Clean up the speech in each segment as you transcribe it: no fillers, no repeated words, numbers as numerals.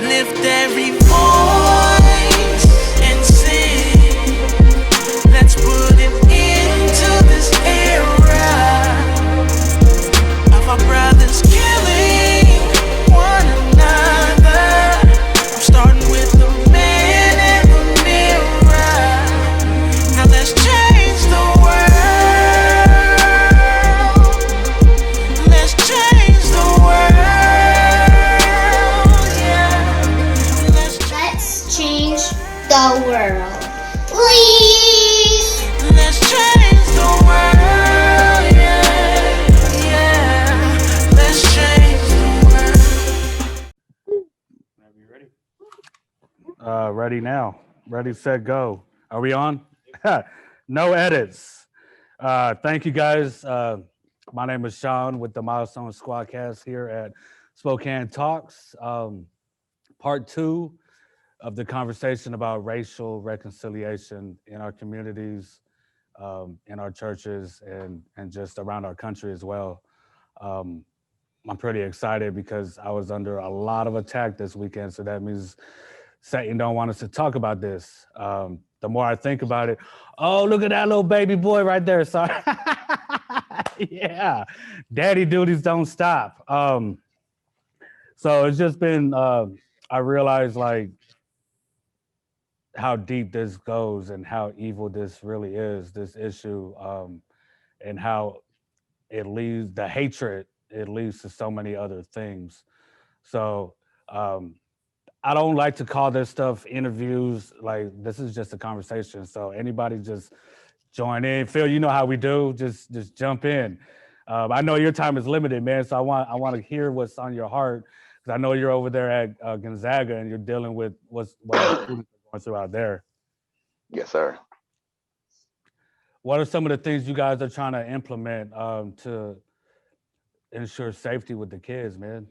Lift every voice and sing. Let's put it into this era of our brothers killing one another. I'm starting with the man in the mirror. Now let's change the world. Let's change the world. Yeah. Let's change the world. Please! Let's change the world, yeah, yeah. Let's change the world. You ready? Ready now. Ready, set, go. Are we on? No edits. Thank you guys. My name is Sean with the Milestones Squadcast here at Spokane Talks. Part 2 of the conversation about racial reconciliation in our communities, in our churches, and just around our country as well. I'm pretty excited because I was under a lot of attack this weekend, so that means Satan don't want us to talk about this. The more I think about it, oh, look at that little baby boy right there. Sorry. Yeah, daddy duties don't stop. So it's just been, I realized like how deep this goes and how evil this really is, this issue, and how it leads, the hatred, it leads to so many other things. So I don't like to call this stuff interviews. Like, this is just a conversation. So anybody just join in. Phil, you know how we do. Just jump in. I know your time is limited, man. So I want to hear what's on your heart, because I know you're over there at Gonzaga and you're dealing with what students are going through out there. Yes, sir. What are some of the things you guys are trying to implement to ensure safety with the kids, man?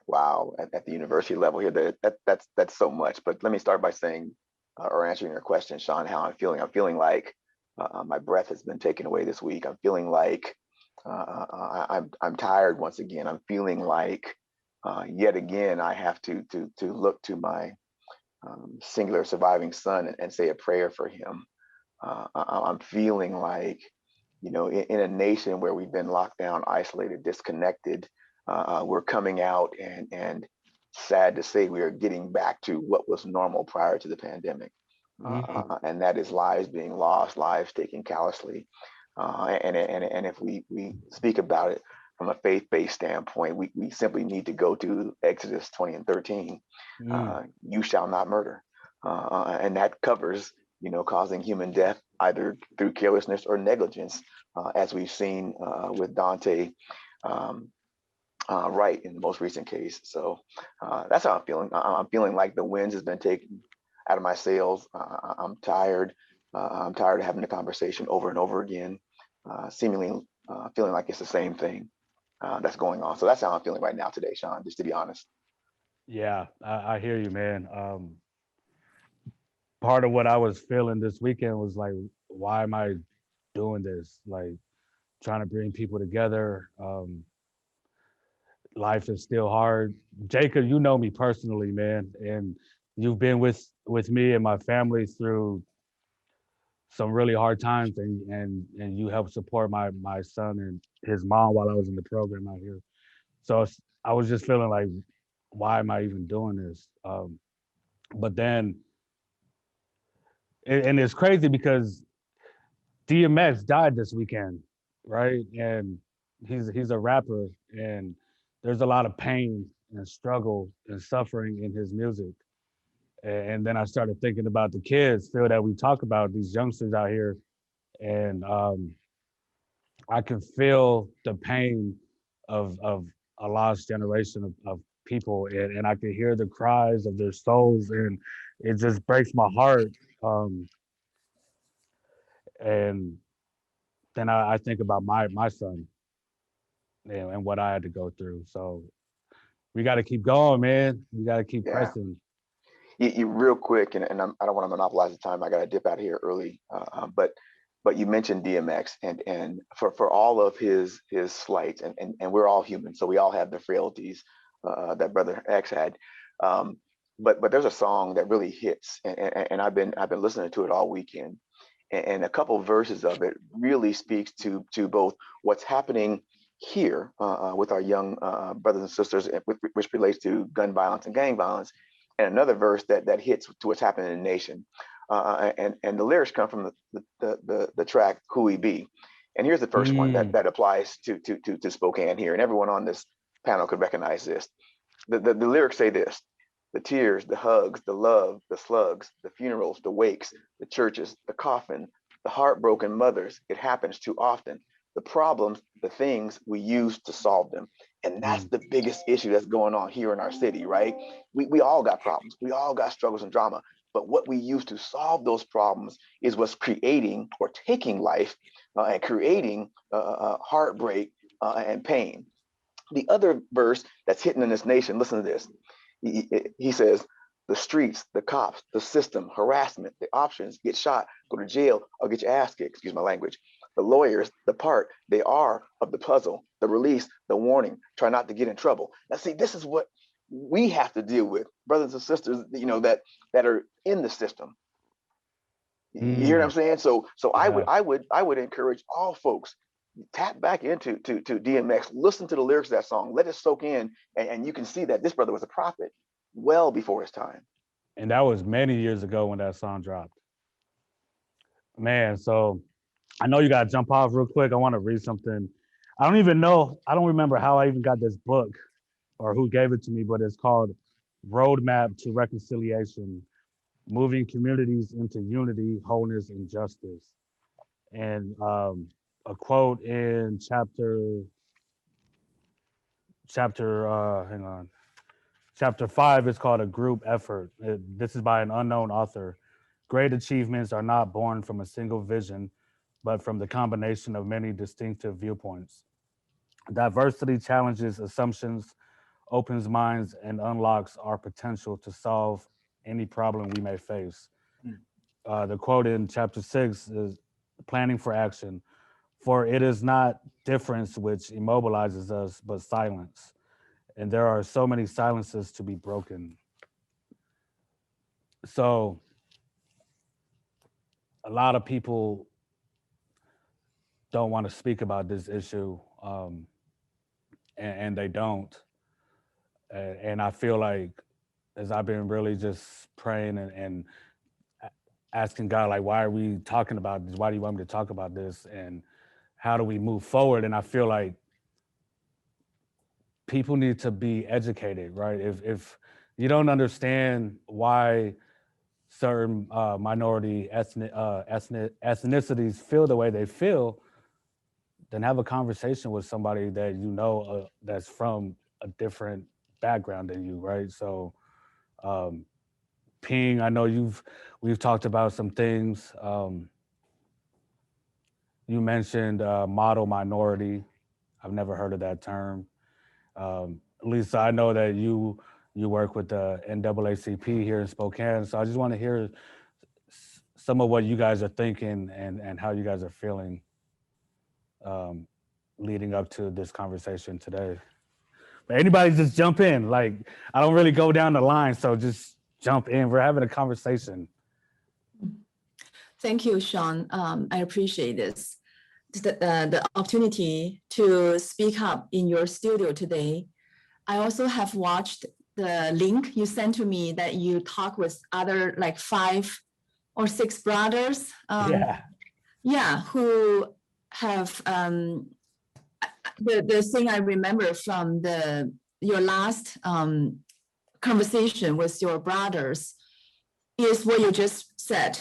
Wow, at the university level here, that's so much. But let me start by saying, or answering your question, Sean, how I'm feeling. I'm feeling like my breath has been taken away this week. I'm feeling like I'm tired once again. I'm feeling like yet again I have to look to my singular surviving son and say a prayer for him. I'm feeling like, you know, in a nation where we've been locked down, isolated, disconnected, we're coming out and sad to say we are getting back to what was normal prior to the pandemic. And that is lives being lost, lives taken callously. And if we speak about it from a faith-based standpoint, we simply need to go to Exodus 20 and 13. You shall not murder. And that covers, you know, causing human death either through carelessness or negligence, as we've seen with Dante Wright in the most recent case. So that's how I'm feeling. I'm feeling like the wind has been taken out of my sails. I'm tired. I'm tired of having the conversation over and over again, seemingly feeling like it's the same thing that's going on. So that's how I'm feeling right now today, Sean, just to be honest. Yeah, I hear you, man. Part of what I was feeling this weekend was like, why am I doing this? Like, trying to bring people together. Life is still hard. Jacob, you know me personally, man, and you've been with me and my family through some really hard times, and you helped support my son and his mom while I was in the program out here. So I was just feeling like, why am I even doing this? But then, and it's crazy because DMX died this weekend, right? And he's a rapper, and there's a lot of pain and struggle and suffering in his music. And then I started thinking about the kids, Phil, that we talk about, these youngsters out here, and I can feel the pain of a lost generation of people, and I can hear the cries of their souls, and it just breaks my heart. And then I think about my son and what I had to go through. So we got to keep going, man. We got to keep pressing. You real quick, and I don't want to monopolize the time. I got to dip out of here early. But you mentioned DMX, and for all of his slights, and we're all human, so we all have the frailties that Brother X had. But there's a song that really hits, and I've been listening to it all weekend, and a couple of verses of it really speaks to both what's happening here with our young brothers and sisters, which relates to gun violence and gang violence, and another verse that hits to what's happening in the nation. And the lyrics come from the track "Who We Be," and here's the first one that applies to Spokane here, and everyone on this panel could recognize this. The lyrics say this: the tears, the hugs, the love, the slugs, the funerals, the wakes, the churches, the coffin, the heartbroken mothers. It happens too often. The problems, the things we use to solve them. And that's the biggest issue that's going on here in our city, right? We all got problems. We all got struggles and drama. But what we use to solve those problems is what's creating or taking life and creating heartbreak and pain. The other verse that's hitting in this nation, listen to this. He says, the streets, the cops, the system, harassment, the options, get shot, go to jail, or get your ass kicked, excuse my language. The lawyers, the part, they are of the puzzle, the release, the warning, try not to get in trouble. Now, see, this is what we have to deal with, brothers and sisters, that are in the system. You hear what I'm saying? So yeah. I would encourage all folks, tap back into to DMX, listen to the lyrics of that song, let it soak in, and you can see that this brother was a prophet well before his time. And that was many years ago when that song dropped. Man, so I know you got to jump off real quick. I want to read something. I don't remember how I even got this book or who gave it to me, but it's called Roadmap to Reconciliation, Moving Communities into Unity, Wholeness, and Justice. And a quote in chapter 5 is called A Group Effort. This is by an unknown author. Great achievements are not born from a single vision, but from the combination of many distinctive viewpoints. Diversity challenges assumptions, opens minds, and unlocks our potential to solve any problem we may face. The quote in chapter 6 is planning for action. For it is not difference which immobilizes us, but silence. And there are so many silences to be broken. So a lot of people don't want to speak about this issue, and they don't. And I feel like, as I've been really just praying and asking God, like, why are we talking about this? Why do you want me to talk about this? And how do we move forward? And I feel like people need to be educated, right? If you don't understand why certain minority ethnicities feel the way they feel, then have a conversation with somebody that you know that's from a different background than you, right? So, Ping, I know we've talked about some things. You mentioned model minority. I've never heard of that term. Lisa, I know that you work with the NAACP here in Spokane, so I just want to hear some of what you guys are thinking and how you guys are feeling leading up to this conversation today. But anybody just jump in. Like, I don't really go down the line, so just jump in. We're having a conversation. Thank you, Sean. I appreciate this. The opportunity to speak up in your studio today. I also have watched the link you sent to me that you talk with other like 5 or 6 brothers. Who have the thing I remember from your last conversation with your brothers is what you just said.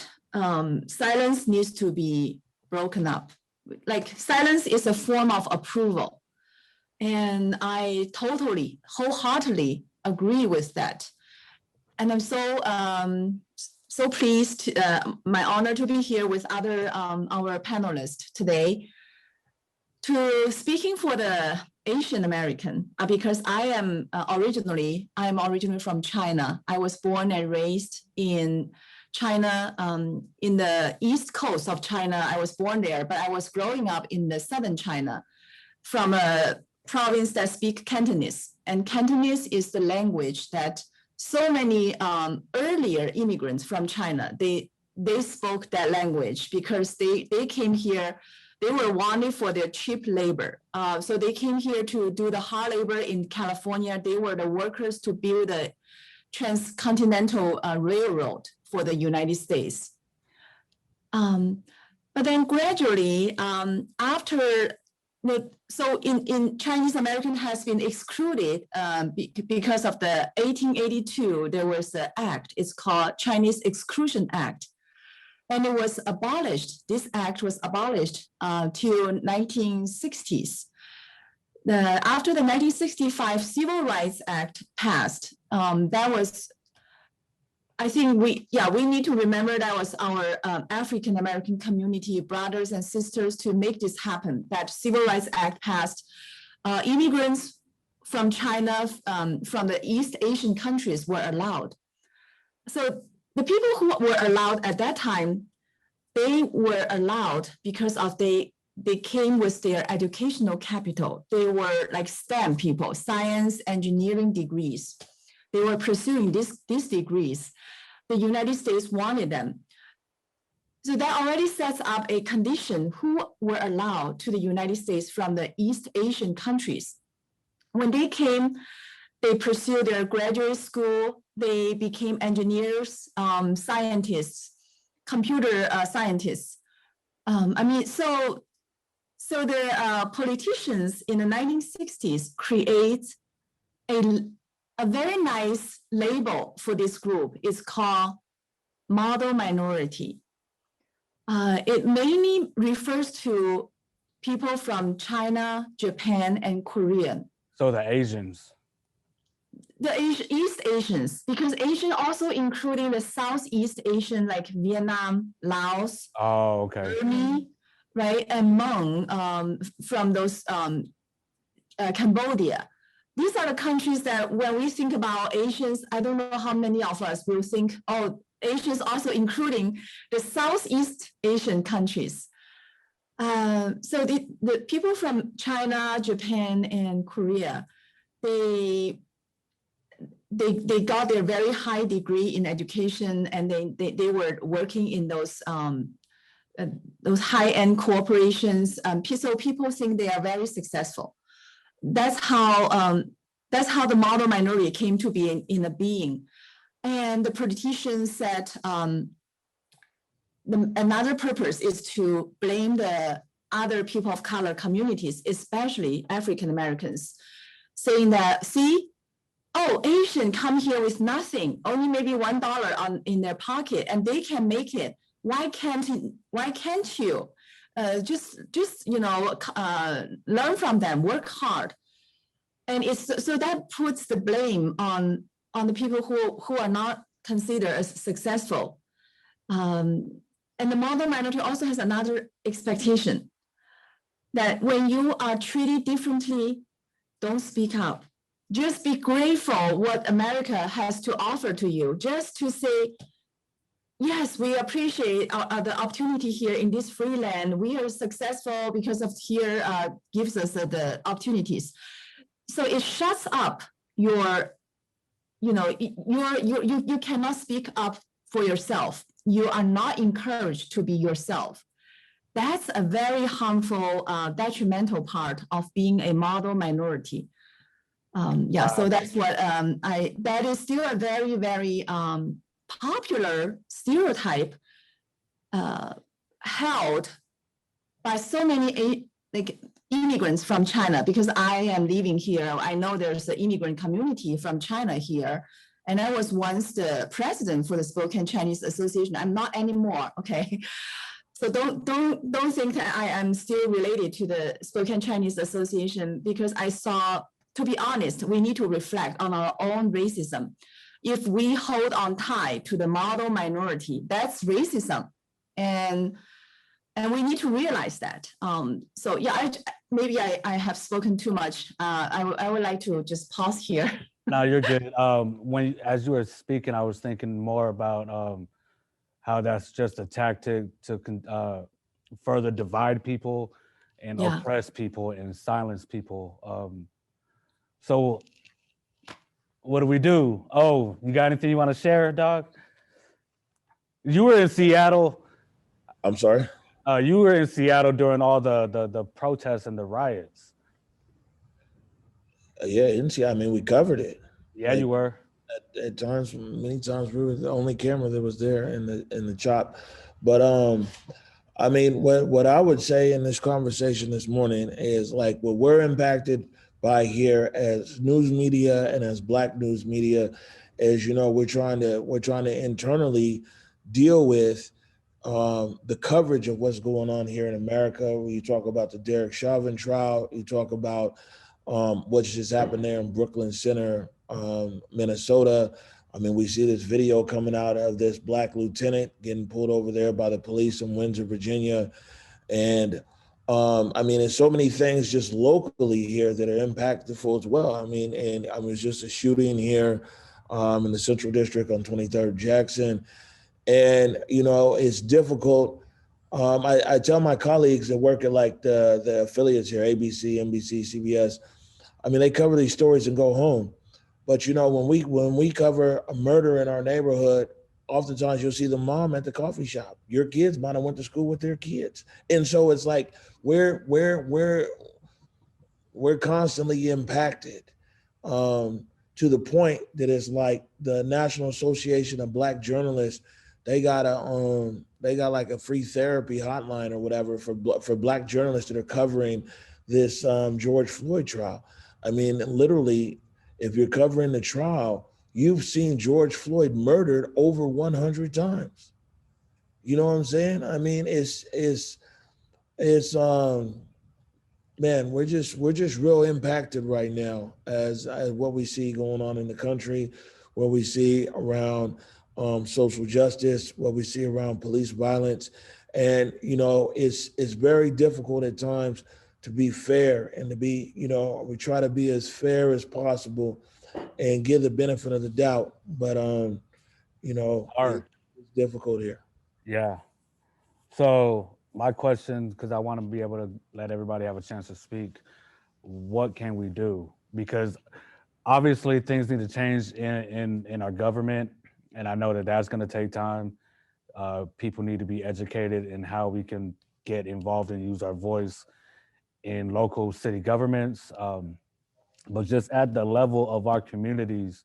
Silence needs to be broken up. Like, silence is a form of approval. And I totally, wholeheartedly agree with that. And I'm so pleased, my honor to be here with other our panelists today to speaking for the Asian American, because I am originally from China. I was born and raised in China, in the east coast of China. I was born there, but I was growing up in the southern China from a province that speaks Cantonese. And Cantonese is the language that so many earlier immigrants from China, they spoke that language because they came here. They were wanted for their cheap labor. So they came here to do the hard labor in California. They were the workers to build the transcontinental railroad for the United States. But then gradually, after, so in Chinese American has been excluded because of the 1882, there was an act, it's called Chinese Exclusion Act. And it was abolished, this act was abolished till 1960s. After the 1965 Civil Rights Act passed, that was, I think we need to remember that was our African-American community brothers and sisters to make this happen, that Civil Rights Act passed. Immigrants from China, from the East Asian countries were allowed. So the people who were allowed at that time, they were allowed because of they came with their educational capital. They were like STEM people, science, engineering degrees. They were pursuing these degrees. The United States wanted them. So that already sets up a condition who were allowed to the United States from the East Asian countries. When they came, they pursued their graduate school. They became engineers, scientists, computer scientists. So the politicians in the 1960s create a very nice label for this group. It's called model minority. It mainly refers to people from China, Japan, and Korea. So the Asians. The East Asians, because Asian also including the Southeast Asian, like Vietnam, Laos, Burma, right, and Hmong from those Cambodia. These are the countries that when we think about Asians, I don't know how many of us will think, oh, Asians also including the Southeast Asian countries. So the people from China, Japan, and Korea, they got their very high degree in education, and they were working in those high-end corporations. So people think they are very successful. That's how the model minority came to be in a being. And the politicians said another purpose is to blame the other people of color communities, especially African Americans, saying that, see, oh, Asian come here with nothing, only maybe $1 in their pocket, and they can make it. Why can't you? Just learn from them, work hard. And so that puts the blame on the people who are not considered as successful. And the model minority also has another expectation that when you are treated differently, don't speak up. Just be grateful what America has to offer to you, just to say, yes, we appreciate the opportunity here in this free land. We are successful because of here gives us the opportunities. So it shuts up you cannot speak up for yourself. You are not encouraged to be yourself. That's a very harmful, detrimental part of being a model minority. So that's what that is still a very, very popular stereotype held by so many immigrants from China, because I am living here. I know there's an immigrant community from China here. And I was once the president for the Spoken Chinese Association. I'm not anymore, okay? So don't think that I am still related to the Spoken Chinese Association, because I saw, to be honest, we need to reflect on our own racism. If we hold on tight to the model minority, that's racism. And we need to realize that. So yeah, maybe I have spoken too much. I would like to just pause here. No, you're good. As you were speaking, I was thinking more about how that's just a tactic to further divide people and oppress people and silence people. So what do we do? Oh, you got anything you want to share, dog? You were in Seattle. I'm sorry. You were in Seattle during all the protests and the riots. Yeah, NC. I mean, we covered it. Yeah, Like you were. at times, many times we were the only camera that was there in the chop. But I mean, what I would say in this conversation this morning is like what we're impacted by here as news media and as Black news media is, you know, we're trying to internally deal with the coverage of what's going on here in America. You talk about the Derek Chauvin trial. You talk about what's just happened there in Brooklyn Center, Minnesota. I mean, we see this video coming out of this Black lieutenant getting pulled over there by the police in Windsor, Virginia. And I mean, there's so many things just locally here that are impactful as well. I mean, it's just a shooting here in the Central District on 23rd Jackson. And, you know, it's difficult. I tell my colleagues that work at like the affiliates here, ABC, NBC, CBS, I mean, they cover these stories and go home. But, you know, when we cover a murder in our neighborhood, oftentimes you'll see the mom at the coffee shop. Your kids might have went to school with their kids. And so it's like we're constantly impacted to the point that it's like the National Association of Black Journalists, they got like a free therapy hotline or whatever for Black journalists that are covering this George Floyd trial. I mean, literally, if you're covering the trial, you've seen George Floyd murdered over 100 times. You know what I'm saying? I mean, it's man, we're just real impacted right now as what we see going on in the country, what we see around social justice, what we see around police violence. And, you know, it's very difficult at times to be fair and to be, you know, we try to be as fair as possible and give the benefit of the doubt. But, you know, it's difficult here. Yeah. So my question, because I want to be able to let everybody have a chance to speak, what can we do? Because obviously things need to change in our government. And I know that that's going to take time. People need to be educated in how we can get involved and use our voice in local city governments. But just at the level of our communities,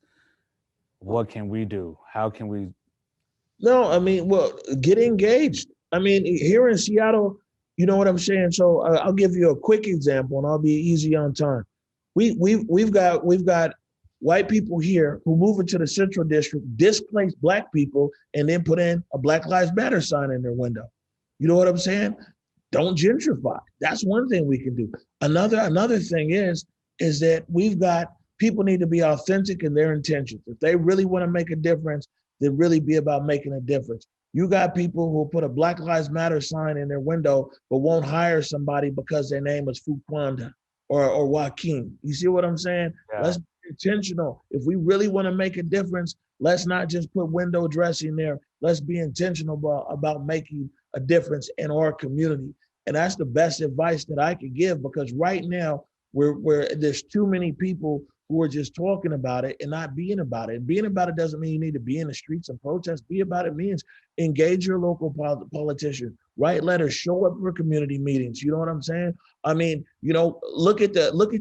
what can we do? How can we? No, I mean, well, get engaged. I mean, here in Seattle, you know what I'm saying? So I'll give you a quick example and I'll be easy on time. We've got white people here who move into the Central District, displace Black people, and then put in a Black Lives Matter sign in their window. You know what I'm saying? Don't gentrify. That's one thing we can do. Another thing is that we've got people need to be authentic in their intentions. If they really want to make a difference, then really be about making a difference. You got people who put a Black Lives Matter sign in their window, but won't hire somebody because their name is Fuquanda or Joaquin. You see what I'm saying? Yeah. Let's be intentional. If we really want to make a difference, let's not just put window dressing there. Let's be intentional about making a difference in our community. And that's the best advice that I could give, because right now there's too many people who are just talking about it and not being about it. And being about it doesn't mean you need to be in the streets and protest. Be about it means engage your local politician, write letters, show up for community meetings. You know what I'm saying? I mean, you know, look at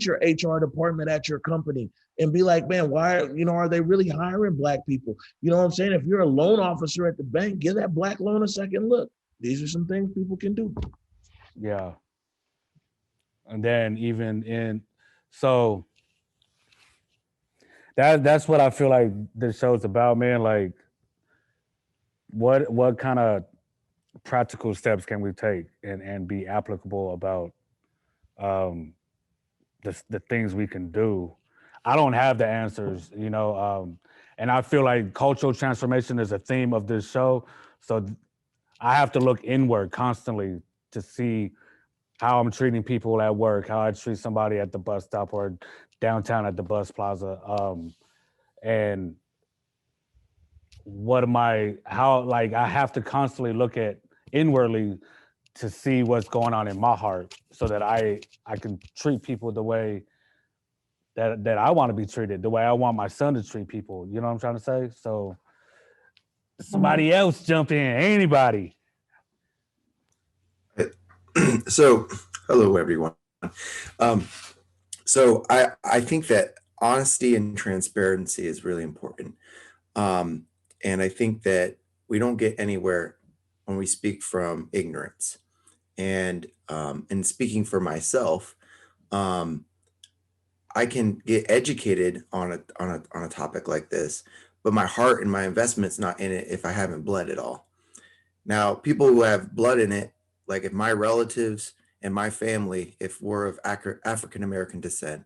your HR department at your company and be like, man, why, you know, are they really hiring Black people? You know what I'm saying? If you're a loan officer at the bank, give that Black loan a second look. These are some things people can do. Yeah. And then so that's what I feel like this show's about, man. Like what kind of practical steps can we take and be applicable about the things we can do? I don't have the answers, you know, and I feel like cultural transformation is a theme of this show. So I have to look inward constantly to see how I'm treating people at work, how I treat somebody at the bus stop or downtown at the bus plaza. And I have to constantly look at inwardly to see what's going on in my heart so that I can treat people the way that I want to be treated, the way I want my son to treat people. You know what I'm trying to say? So somebody else jump in, anybody. So, hello everyone. Um, so I think that honesty and transparency is really important. And I think that we don't get anywhere when we speak from ignorance. And speaking for myself, um, I can get educated on a topic like this, but my heart and my investment's not in it if I haven't bled at all. Now, people who have blood in it, like if my relatives and my family, if we're of African American descent,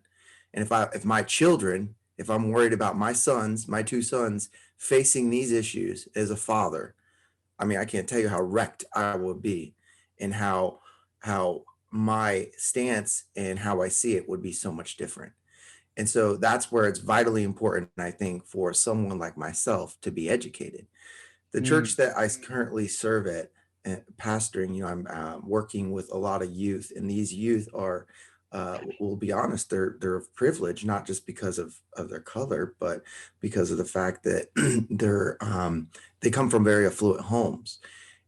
and if my children, if I'm worried about my sons, my two sons facing these issues as a father, I mean, I can't tell you how wrecked I would be, and how my stance and how I see it would be so much different. And so that's where it's vitally important, I think, for someone like myself to be educated. The church that I currently serve at, pastoring, I'm working with a lot of youth, and these youth are, we'll be honest, they're of privilege, not just because of their color, but because of the fact that they come from very affluent homes,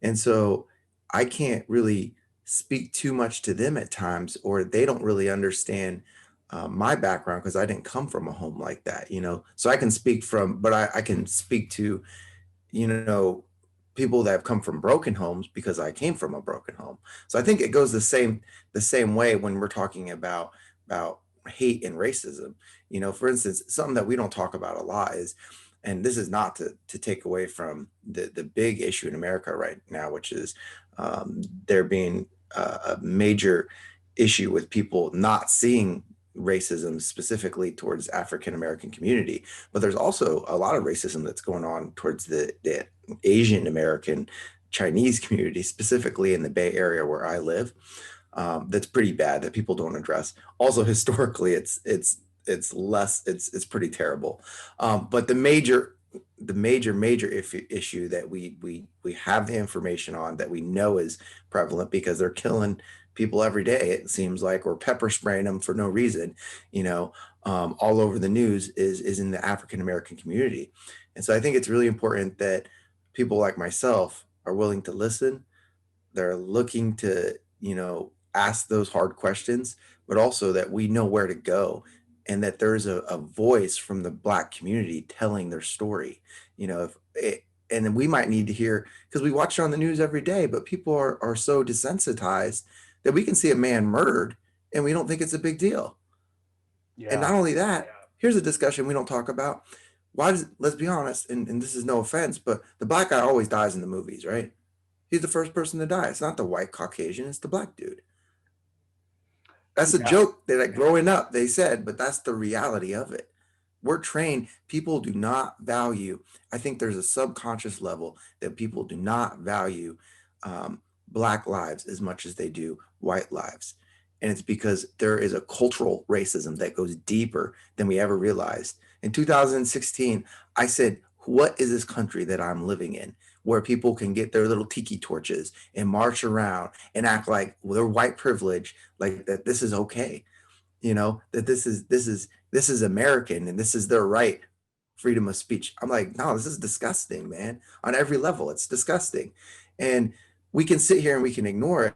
and so I can't really speak too much to them at times, or they don't really understand my background because I didn't come from a home like that. So I can speak from, but I can speak to you know, people that have come from broken homes because I came from a broken home. So I think it goes the same way when we're talking about hate and racism. For instance, something that we don't talk about a lot is, and this is not to take away from the big issue in America right now, which is there being a major issue with people not seeing racism specifically towards African American community, but there's also a lot of racism that's going on towards the Asian American Chinese community, specifically in the Bay Area where I live. That's pretty bad that people don't address. Also, historically, it's pretty terrible. But the major issue that we have the information on, that we know is prevalent because they're killing people every day, it seems like, or pepper spraying them for no reason, all over the news, is in the African American community. And so I think it's really important that people like myself are willing to listen. They're looking to, ask those hard questions, but also that we know where to go, and that there's a voice from the Black community telling their story. And then we might need to hear, because we watch it on the news every day, but people are so desensitized that we can see a man murdered and we don't think it's a big deal. And not only that, here's a discussion we don't talk about. Let's be honest, and this is no offense, but the Black guy always dies in the movies, right? He's the first person to die. It's not the white Caucasian, it's the Black dude. That's a joke that growing up they said, but that's the reality of it. We're trained. People do not value. I think there's a subconscious level that people do not value Black lives as much as they do white lives. And it's because there is a cultural racism that goes deeper than we ever realized. In 2016, I said, what is this country that I'm living in, where people can get their little tiki torches and march around and act like they're white privilege, like that this is okay, that this is American and this is their right, freedom of speech. I'm like, no, this is disgusting, man. On every level, it's disgusting. And we can sit here and we can ignore it,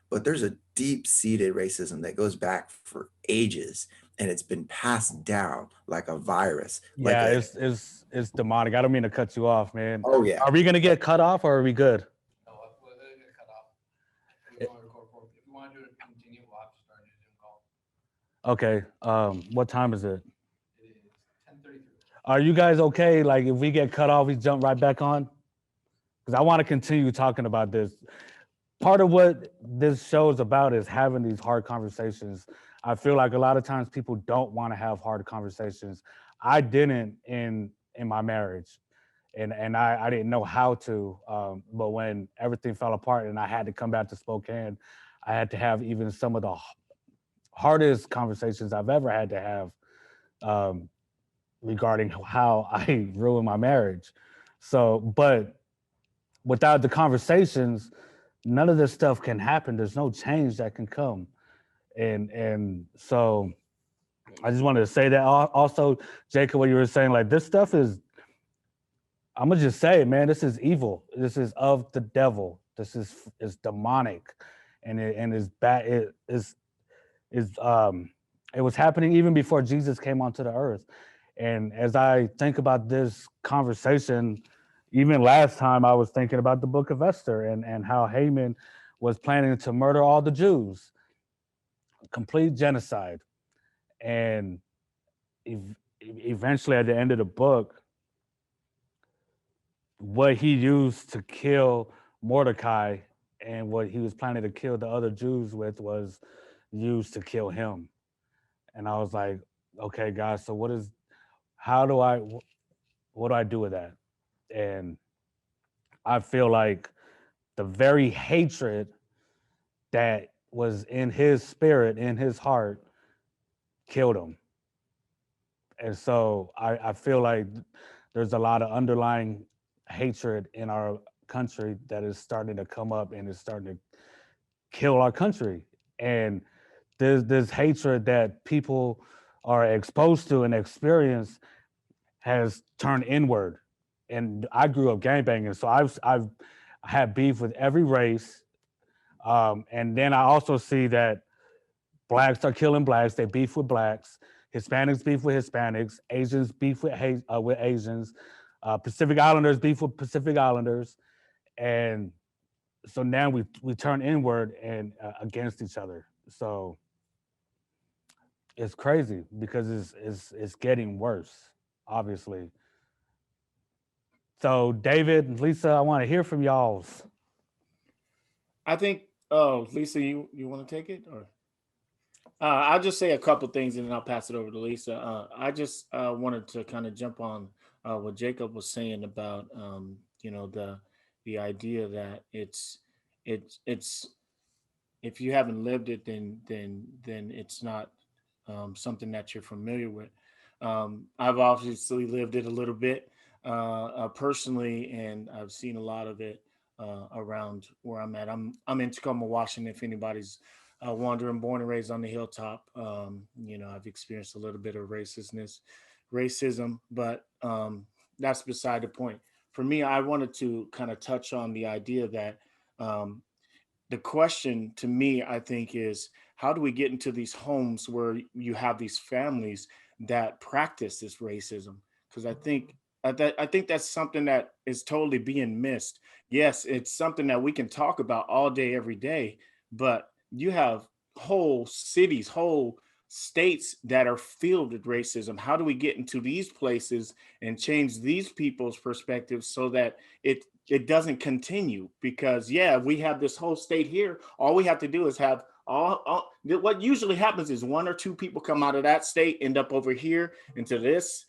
but there's a deep-seated racism that goes back for ages, and it's been passed down like a virus. It's demonic. I don't mean to cut you off, man. Oh yeah. Are we gonna get cut off, or are we good? No, we're gonna get cut off. If you want to do it, continue, we'll have to start a Zoom call. Okay. What time is it? It is 10:33. Are you guys okay? Like, if we get cut off, we jump right back on? Because I want to continue talking about this. Part of what this show is about is having these hard conversations. I feel like a lot of times people don't want to have hard conversations. I didn't in my marriage, and I didn't know how to. But when everything fell apart and I had to come back to Spokane, I had to have even some of the hardest conversations I've ever had to have regarding how I ruined my marriage. So, but without the conversations, none of this stuff can happen. There's no change that can come. And so I just wanted to say that. Also, Jacob, what you were saying, like this stuff is, I'm gonna just say it, man. This is evil. This is of the devil. This is demonic, and it is bad. It was happening even before Jesus came onto the earth. And as I think about this conversation, even last time I was thinking about the book of Esther and how Haman was planning to murder all the Jews, complete genocide. And eventually at the end of the book, what he used to kill Mordecai and what he was planning to kill the other Jews with was used to kill him. And I was like, okay, guys, so what do I do with that? And I feel like the very hatred that was in his spirit, in his heart, killed him. And so I feel like there's a lot of underlying hatred in our country that is starting to come up and is starting to kill our country. And there's this hatred that people are exposed to and experience has turned inward. And I grew up gangbanging, so I've had beef with every race. And then I also see that blacks are killing blacks. They beef with blacks. Hispanics beef with Hispanics. Asians beef with Asians. Pacific Islanders beef with Pacific Islanders. And so now we turn inward and against each other. So it's crazy because it's getting worse, obviously. So David and Lisa, I want to hear from y'all. I think. Oh, Lisa, you want to take it or? I'll just say a couple things and then I'll pass it over to Lisa. I just wanted to kind of jump on what Jacob was saying about the idea that it's if you haven't lived it, then it's not something that you're familiar with. I've obviously lived it a little bit personally, and I've seen a lot of it around where I'm at. I'm in Tacoma, Washington. If anybody's wandering, born and raised on the hilltop, I've experienced a little bit of racism, but that's beside the point. For me, I wanted to kind of touch on the idea that the question to me, I think, is how do we get into these homes where you have these families that practice this racism? Because I think that's something that is totally being missed. Yes, it's something that we can talk about all day, every day, but you have whole cities, whole states that are filled with racism. How do we get into these places and change these people's perspectives so that it doesn't continue? Because yeah, we have this whole state here. All we have to do is have what usually happens is one or two people come out of that state, end up over here into this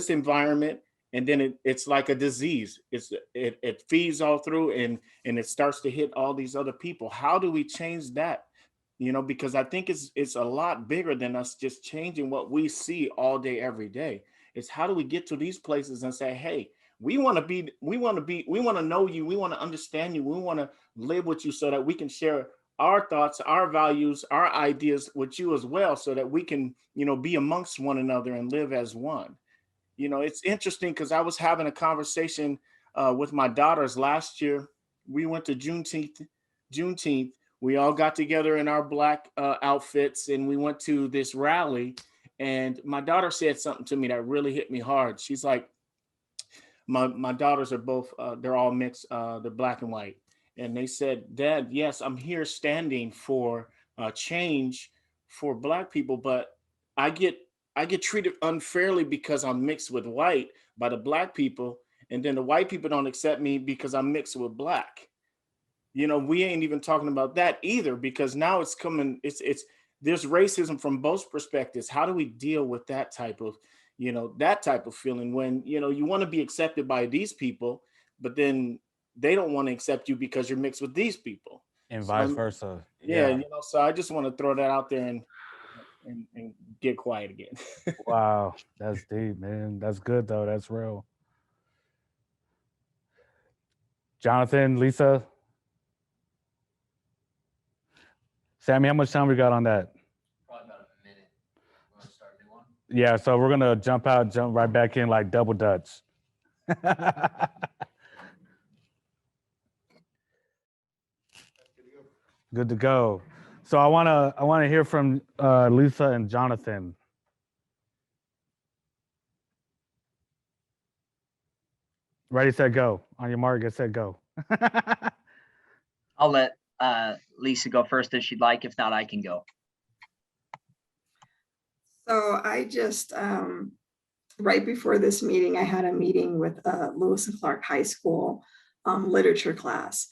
environment, and then it's like a disease. It feeds all through and it starts to hit all these other people. How do we change that? Because I think it's a lot bigger than us just changing what we see all day, every day. It's how do we get to these places and say, hey, we want to know you, we want to understand you, we want to live with you so that we can share our thoughts, our values, our ideas with you as well, so that we can, be amongst one another and live as one. It's interesting because I was having a conversation with my daughters last year. We went to Juneteenth. We all got together in our black outfits and we went to this rally. And my daughter said something to me that really hit me hard. She's like, my daughters are both, they're all mixed, they're black and white. And they said, Dad, yes, I'm here standing for change for black people, but I get treated unfairly because I'm mixed with white by the black people. And then the white people don't accept me because I'm mixed with black. We ain't even talking about that either, because now it's coming, there's racism from both perspectives. How do we deal with that type of feeling when, you want to be accepted by these people, but then they don't want to accept you because you're mixed with these people. And vice versa. Yeah. So I just want to throw that out there and get quiet again. Wow. That's deep, man. That's good though. That's real. Jonathan, Lisa, Sammy, how much time we got on that? Probably about a minute. You want to start a new one? Yeah, so we're gonna jump out, jump right back in like double dutch. Good to go. So I wanna hear from Lisa and Jonathan. Ready, set, go. On your mark, get set, go. I'll let Lisa go first if she'd like. If not, I can go. So I just, right before this meeting, I had a meeting with Lewis and Clark High School literature class.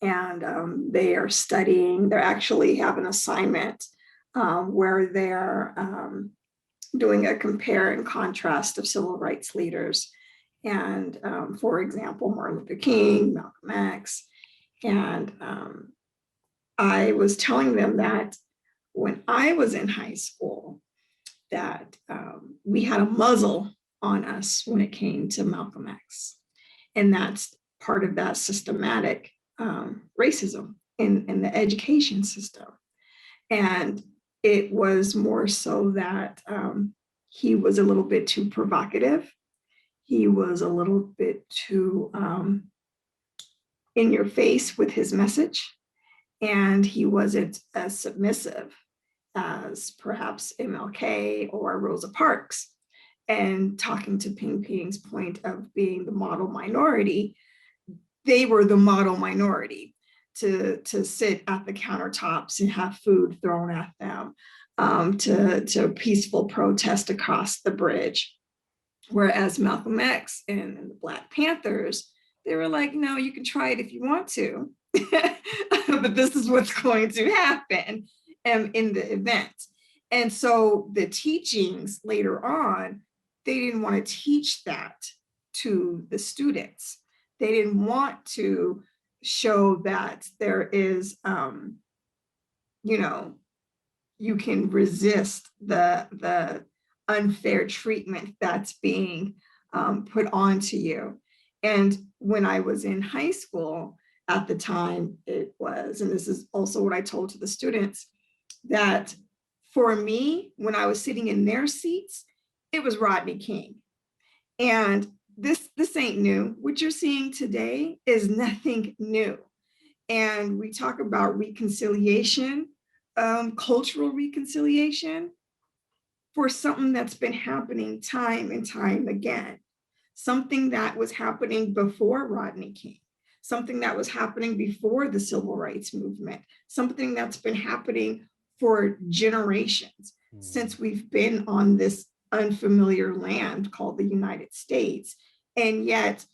And they are studying, they're actually have an assignment where they're doing a compare and contrast of civil rights leaders. And for example, Martin Luther King, Malcolm X. And I was telling them that when I was in high school, that we had a muzzle on us when it came to Malcolm X. And that's part of that systematic racism in the education system. And it was more so that he was a little bit too provocative. He was a little bit too in your face with his message. And he wasn't as submissive as perhaps MLK or Rosa Parks. And talking to Ping Ping's point of being the model minority, they were the model minority to sit at the countertops and have food thrown at them, to peaceful protest across the bridge. Whereas Malcolm X and the Black Panthers, they were like, no, you can try it if you want to, but this is what's going to happen in the event. And so the teachings later on, they didn't want to teach that to the students. They didn't want to show that there is, you can resist the unfair treatment that's being put onto you. And when I was in high school at the time, it was, and this is also what I told to the students, that for me, when I was sitting in their seats, it was Rodney King. And this ain't new. What you're seeing today is nothing new. And we talk about reconciliation, cultural reconciliation, for something that's been happening time and time again. Something that was happening before Rodney King, something that was happening before the civil rights movement, something that's been happening for generations since we've been on this unfamiliar land called the United States. And yet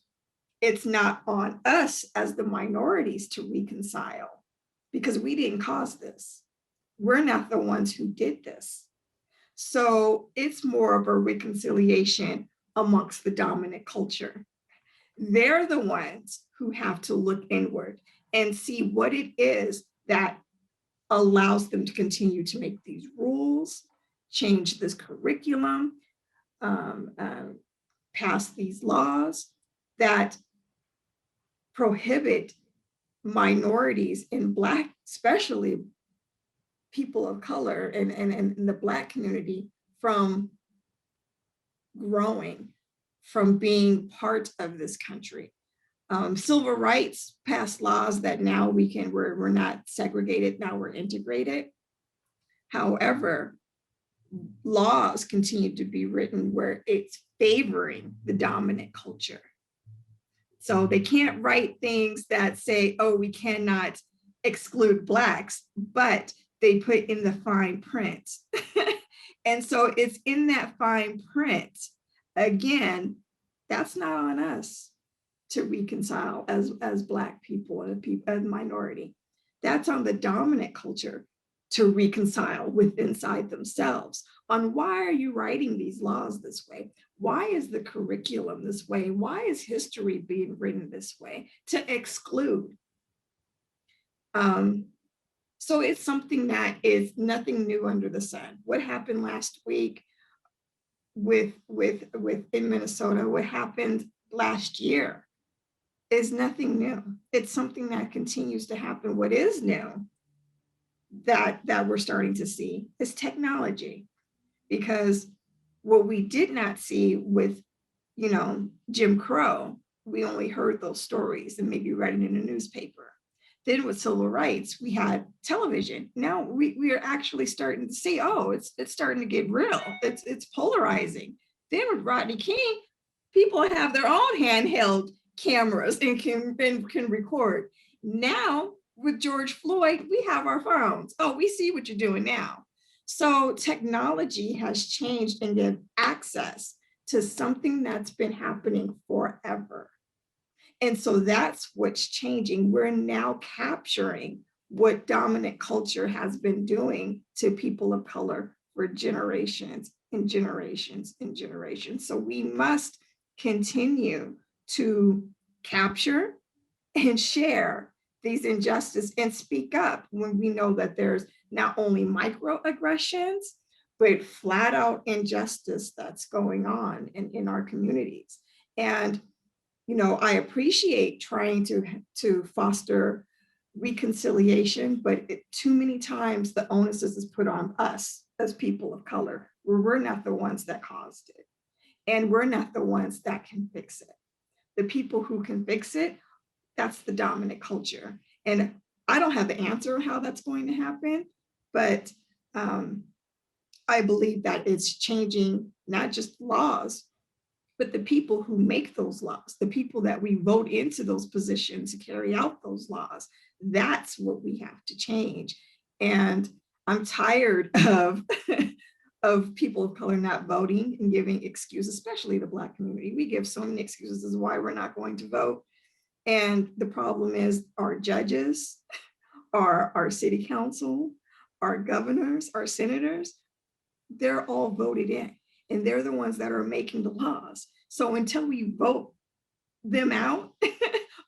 it's not on us as the minorities to reconcile, because we didn't cause this. We're not the ones who did this. So it's more of a reconciliation amongst the dominant culture. They're the ones who have to look inward and see what it is that allows them to continue to make these rules, change this curriculum, pass these laws that prohibit minorities in Black, especially people of color and the Black community, from growing, from being part of this country. Civil rights passed laws that now we're not segregated, now we're integrated. However, laws continue to be written where it's favoring the dominant culture. So they can't write things that say, oh, we cannot exclude Blacks, but they put in the fine print. And so it's in that fine print. Again, that's not on us to reconcile as Black people and a minority. That's on the dominant culture to reconcile with inside themselves on why are you writing these laws this way? Why is the curriculum this way? Why is history being written this way to exclude? So it's something that is nothing new under the sun. What happened last week with in Minnesota, what happened last year is nothing new. It's something that continues to happen. What is new that we're starting to see is technology, because What we did not see with, Jim Crow, we only heard those stories and maybe read it in a newspaper. Then with civil rights, we had television. Now we are actually starting to see, oh, it's starting to get real. It's polarizing. Then with Rodney King, people have their own handheld cameras and can record. Now with George Floyd, we have our phones. Oh, we see what you're doing now. So technology has changed and given access to something that's been happening forever. And so that's what's changing. We're now capturing what dominant culture has been doing to people of color for generations and generations and generations. So we must continue to capture and share these injustices and speak up when we know that there's not only microaggressions, but flat out injustice that's going on in our communities. And I appreciate trying to foster reconciliation, but too many times the onus is put on us as people of color, where we're not the ones that caused it. And we're not the ones that can fix it. The people who can fix it, that's the dominant culture. And I don't have the answer on how that's going to happen, but I believe that it's changing not just laws, but the people who make those laws, the people that we vote into those positions to carry out those laws, that's what we have to change. And I'm tired of of people of color not voting and giving excuses, especially the Black community. We give so many excuses as why we're not going to vote. And the problem is our judges, our city council, our governors, our senators, they're all voted in. And they're the ones that are making the laws. So until we vote them out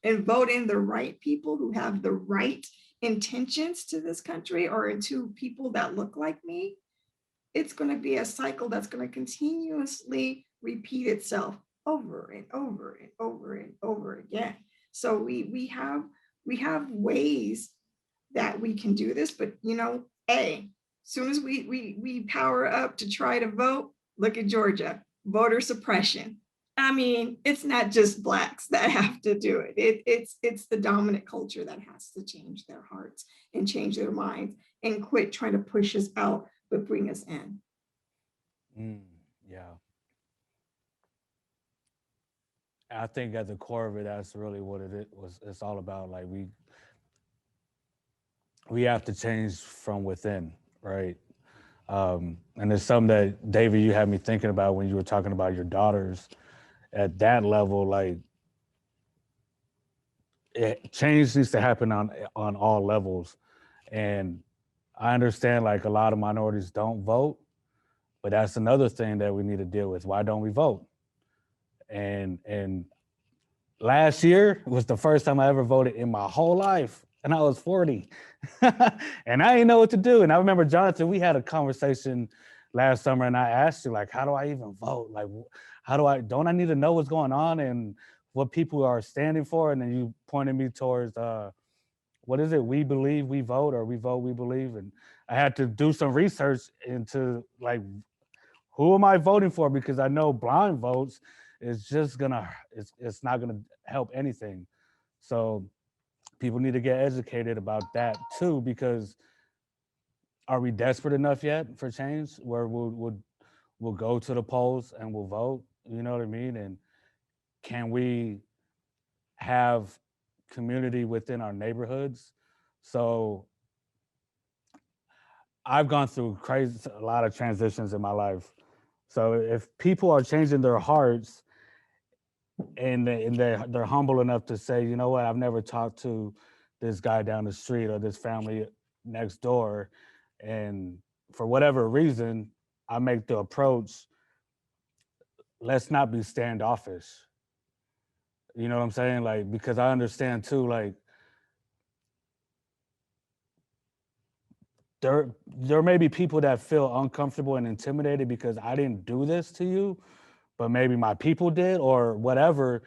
and vote in the right people who have the right intentions to this country, or into people that look like me, it's going to be a cycle that's going to continuously repeat itself over and over and over and over again. So we have ways that we can do this, but as soon as we power up to try to vote, look at Georgia, voter suppression. I mean, it's not just Blacks that have to do it. It's the dominant culture that has to change their hearts and change their minds and quit trying to push us out, but bring us in. Yeah. I think at the core of it, that's really what it's all about. Like we have to change from within, right? And it's something that, David, you had me thinking about when you were talking about your daughters at that level. Like, change needs to happen on all levels. And I understand, like, a lot of minorities don't vote, but that's another thing that we need to deal with. Why don't we vote? And last year was the first time I ever voted in my whole life, and I was 40. And I didn't know what to do. And I remember, Jonathan, we had a conversation last summer, and I asked you, like, how do I even vote? Like, don't I need to know what's going on and what people are standing for? And then you pointed me towards, what is it? We believe, we vote, or we vote, we believe. And I had to do some research into, like, who am I voting for? Because I know blind votes is just it's not gonna help anything. So people need to get educated about that too, because are we desperate enough yet for change where we'll go to the polls and we'll vote? You know what I mean? And can we have community within our neighborhoods? So I've gone through a lot of transitions in my life. So if people are changing their hearts and they're humble enough to say, you know what, I've never talked to this guy down the street or this family next door, and for whatever reason, I make the approach, let's not be standoffish. You know what I'm saying? Like, because I understand too, like, there may be people that feel uncomfortable and intimidated because I didn't do this to you, but maybe my people did or whatever.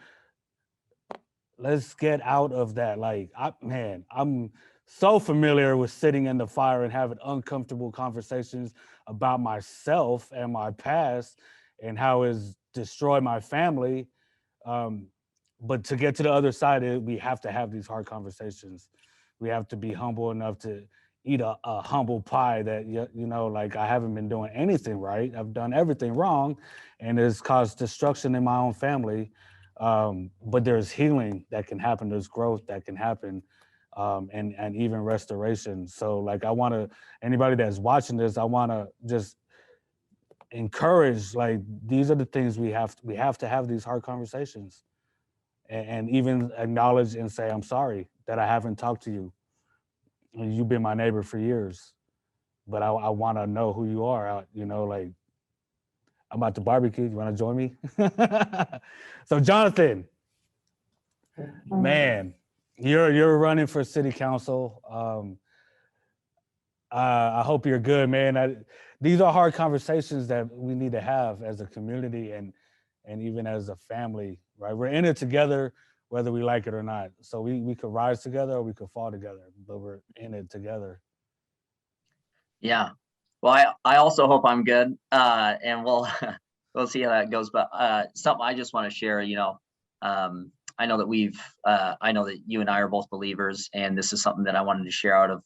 Let's get out of that. Like, I'm so familiar with sitting in the fire and having uncomfortable conversations about myself and my past. and how it's destroyed my family. But to get to the other side, we have to have these hard conversations. We have to be humble enough to eat a humble pie that, you know, like I haven't been doing anything right. I've done everything wrong, and it's caused destruction in my own family. But there's healing that can happen. There's growth that can happen, and even restoration. So like anybody that's watching this, I want to just encourage, like, these are the things we have to have these hard conversations, and even acknowledge and say, I'm sorry that I haven't talked to you. You've been my neighbor for years, but I want to know who you are. You know, like, I'm about to barbecue. You want to join me? So Jonathan, man, you're running for city council. I hope you're good, man. These are hard conversations that we need to have as a community and even as a family, right? We're in it together, whether we like it or not. So we could rise together or we could fall together, but we're in it together. Yeah. Well, I also hope I'm good. And we'll we'll see how that goes. But something I just want to share, you know, I know that I know that you and I are both believers, and this is something that I wanted to share out of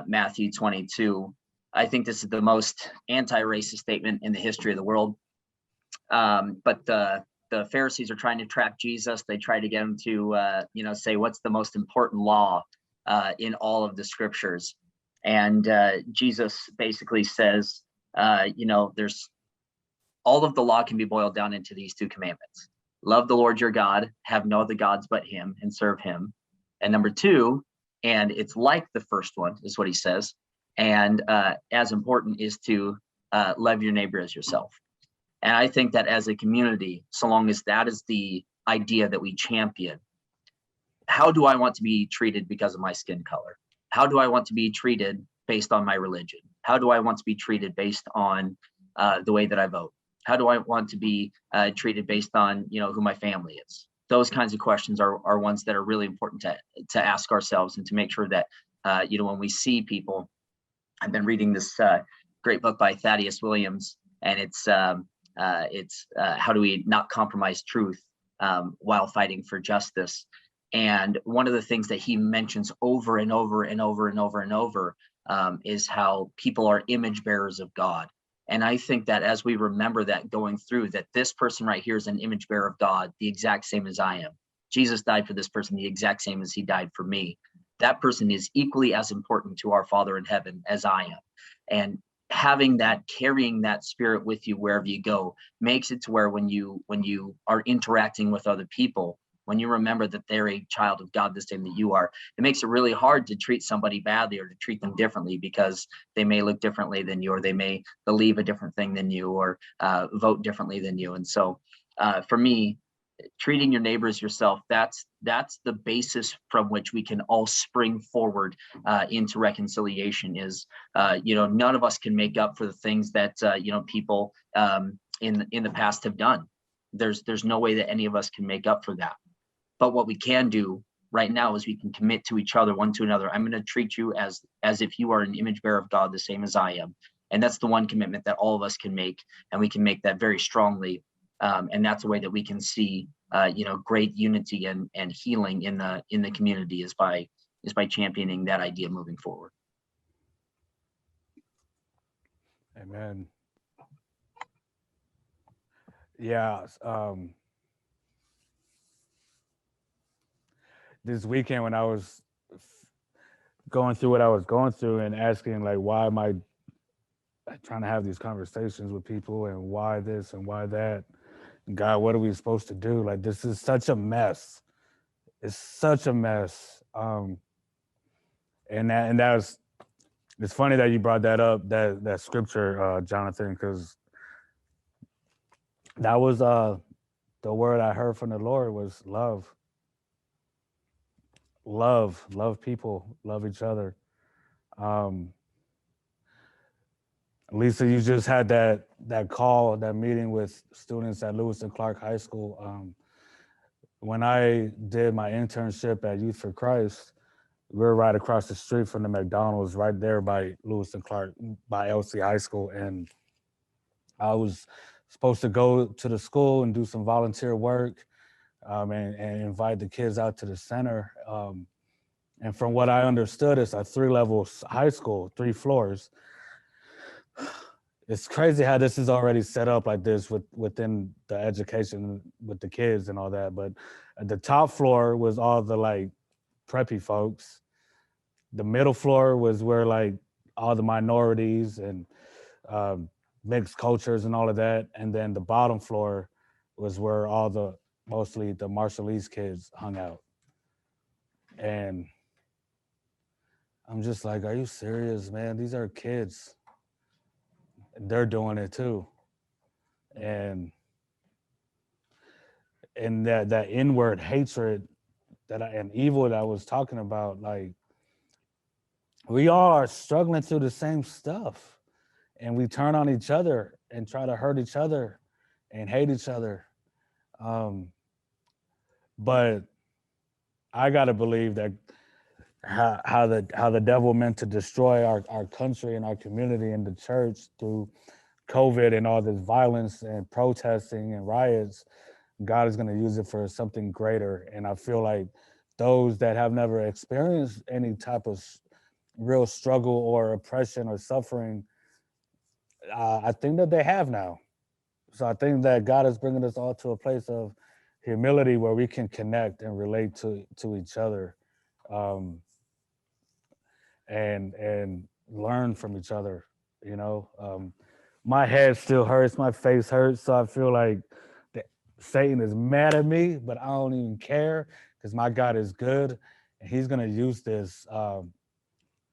Matthew 22. I think this is the most anti-racist statement in the history of the world. But the Pharisees are trying to trap Jesus. They try to get him to, you know, say what's the most important law in all of the scriptures. And Jesus basically says, you know, there's all of the law can be boiled down into these two commandments. Love the Lord your God, have no other gods but him, and serve him. And number two, and it's like the first one, is what he says, and as important, is to love your neighbor as yourself. And I think that as a community, so long as that is the idea that we champion, how do I want to be treated because of my skin color? How do I want to be treated based on my religion? How do I want to be treated based on the way that I vote? How do I want to be treated based on, you know, who my family is? Those kinds of questions are ones that are really important to ask ourselves, and to make sure that, you know, when we see people. I've been reading this great book by Thaddeus Williams, and it's how do we not compromise truth while fighting for justice. And one of the things that he mentions over and over and over and over and over is how people are image bearers of God. And I think that as we remember that going through, that this person right here is an image bearer of God, the exact same as I am. Jesus died for this person the exact same as he died for me. That person is equally as important to our Father in heaven as I am. And having that, carrying that spirit with you wherever you go, makes it to where when you are interacting with other people, when you remember that they're a child of God the same that you are, it makes it really hard to treat somebody badly or to treat them differently, because they may look differently than you, or they may believe a different thing than you, or vote differently than you. And so for me, treating your neighbors yourself, that's the basis from which we can all spring forward into reconciliation. Is you know, none of us can make up for the things that you know, people in the past have done. There's no way that any of us can make up for that. But what we can do right now is we can commit to each other, one to another. I'm going to treat you as if you are an image bearer of God, the same as I am. And that's the one commitment that all of us can make, and we can make that very strongly. And that's a way that we can see, you know, great unity and healing in the community, is by championing that idea moving forward. Amen. Yeah. This weekend, when I was going through what I was going through and asking, like, why am I trying to have these conversations with people, and why this and why that? God, what are we supposed to do? Like, this is such a mess. It's such a mess. And that was, it's funny that you brought that up, that scripture, Jonathan, because that was the word I heard from the Lord was love. Love people, love each other. Lisa, you just had that call, that meeting with students at Lewis and Clark High School. When I did my internship at Youth for Christ, we were right across the street from the McDonald's, right there by Lewis and Clark, by LC High School. And I was supposed to go to the school and do some volunteer work, and invite the kids out to the center. And from what I understood, it's a 3-level high school, 3 floors. It's crazy how this is already set up like this within the education with the kids and all that. But at the top floor was all the like preppy folks. The middle floor was where like all the minorities and mixed cultures and all of that. And then the bottom floor was where mostly the Marshallese kids hung out. And I'm just like, are you serious, man? These are kids. They're doing it too. And that inward hatred and evil that I was talking about, like, we all are struggling through the same stuff, and we turn on each other and try to hurt each other and hate each other. But I gotta believe that how the devil meant to destroy our country and our community and the church through COVID and all this violence and protesting and riots, God is going to use it for something greater. And I feel like those that have never experienced any type of real struggle or oppression or suffering, I think that they have now. So I think that God is bringing us all to a place of humility where we can connect and relate to each other, and learn from each other. You know, my head still hurts, my face hurts, so I feel like Satan is mad at me, but I don't even care because my God is good, and He's gonna use this.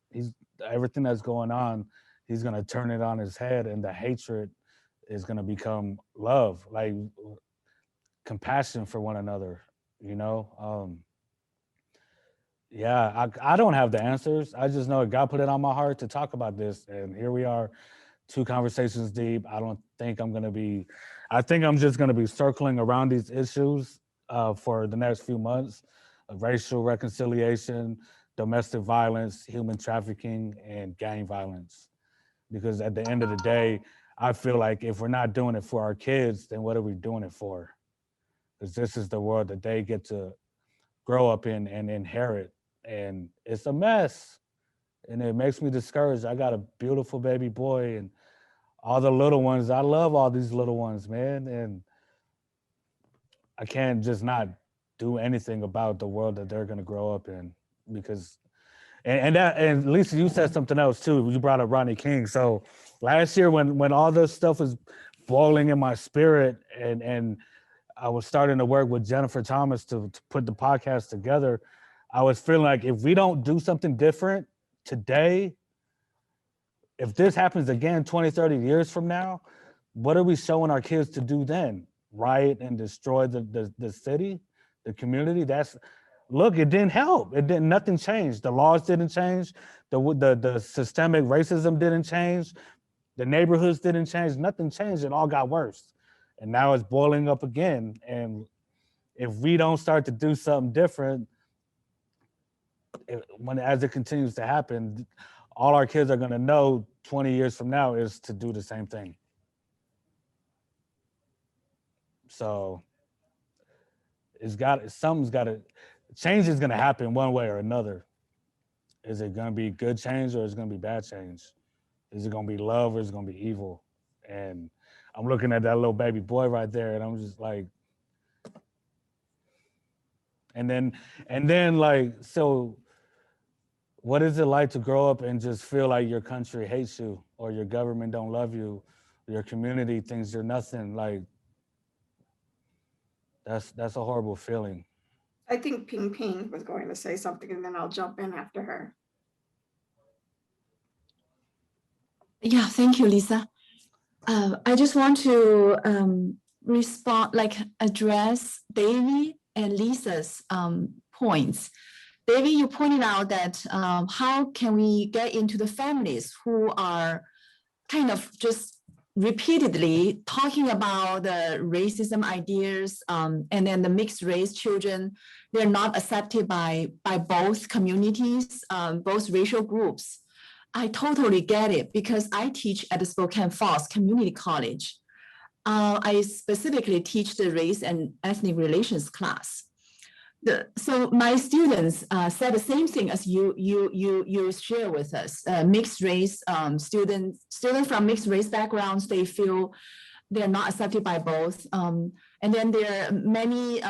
He's everything that's going on. He's gonna turn it on his head, and the hatred is gonna become love, like compassion for one another. You know, yeah. I don't have the answers. I just know God put it on my heart to talk about this, and here we are, 2 conversations deep. I think I'm just gonna be circling around these issues for the next few months of racial reconciliation, domestic violence, human trafficking, and gang violence. Because at the end of the day, I feel like if we're not doing it for our kids, then what are we doing it for? Because this is the world that they get to grow up in and inherit. And it's a mess. And it makes me discouraged. I got a beautiful baby boy and all the little ones. I love all these little ones, man. And I can't just not do anything about the world that they're gonna grow up in. Because and Lisa, you said something else too. You brought up Rodney King. So last year when all this stuff was boiling in my spirit and I was starting to work with Jennifer Thomas to put the podcast together, I was feeling like if we don't do something different today, if this happens again 20, 30 years from now, what are we showing our kids to do then? Riot and destroy the city, the community? Look, it didn't help. Nothing changed. The laws didn't change. The systemic racism didn't change. The neighborhoods didn't change. Nothing changed. It all got worse. And now it's boiling up again. And if we don't start to do something different, as it continues to happen, all our kids are gonna know 20 years from now is to do the same thing. So change is gonna happen one way or another. Is it gonna be good change or is it gonna be bad change? Is it gonna be love or is it gonna be evil? And I'm looking at that little baby boy right there, and I'm just like, and then like, so what is it like to grow up and just feel like your country hates you or your government don't love you, or your community thinks you're nothing? Like, that's a horrible feeling. I think Ping Ping was going to say something and then I'll jump in after her. Yeah, thank you, Lisa. I just want to respond, address Davy and Lisa's points. Davy, you pointed out that how can we get into the families who are kind of just repeatedly talking about the racism ideas, and then the mixed race children, they're not accepted by both communities, both racial groups. I totally get it because I teach at the Spokane Falls Community College. I specifically teach the race and ethnic relations class. So my students said the same thing as you share with us. Mixed race students from mixed race backgrounds, they feel they're not accepted by both. And then there are many.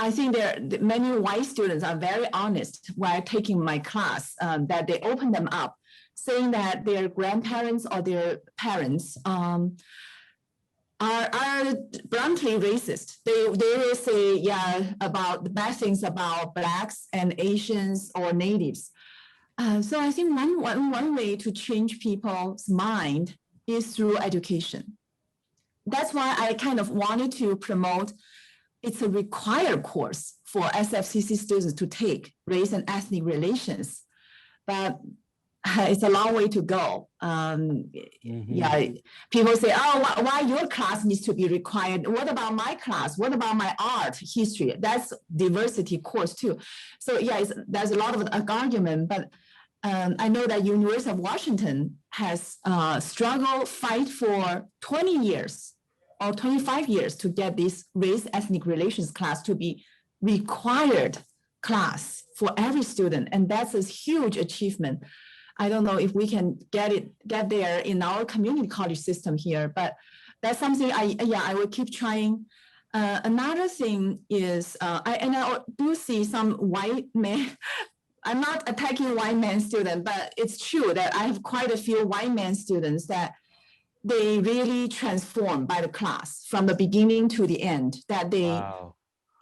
I think many white students are very honest while taking my class. That they open them up, saying that their grandparents or their parents are bluntly racist. They will say, yeah, about the bad things about Blacks and Asians or natives. So I think one way to change people's mind is through education. That's why I kind of wanted to promote, it's a required course for SFCC students to take, race and ethnic relations. But it's a long way to go. Yeah, people say, oh, why your class needs to be required? What about my class? What about my art history? That's diversity course too. So yeah, there's a lot of argument, but I know that University of Washington has struggled, fight for 20 years or 25 years to get this race ethnic relations class to be required class for every student. And that's a huge achievement. I don't know if we can get there in our community college system here, but that's something I will keep trying. Another thing is, I do see some white men. I'm not attacking white man students, but it's true that I have quite a few white man students that they really transform by the class from the beginning to the end. That they,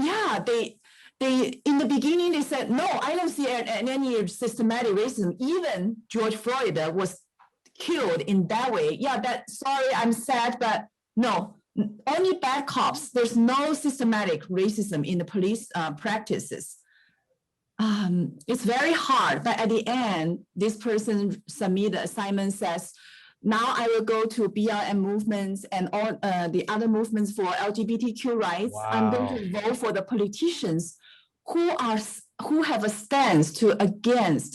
yeah, they in the beginning they said, no, I don't see any systematic racism. Even George Floyd was killed in that way. Yeah, sorry, I'm sad, but no, only bad cops. There's no systematic racism in the police practices. It's very hard, but at the end, this person submit the assignment, says, now I will go to BLM movements and all the other movements for LGBTQ rights. Wow. I'm going to vote for the politicians who have a stance to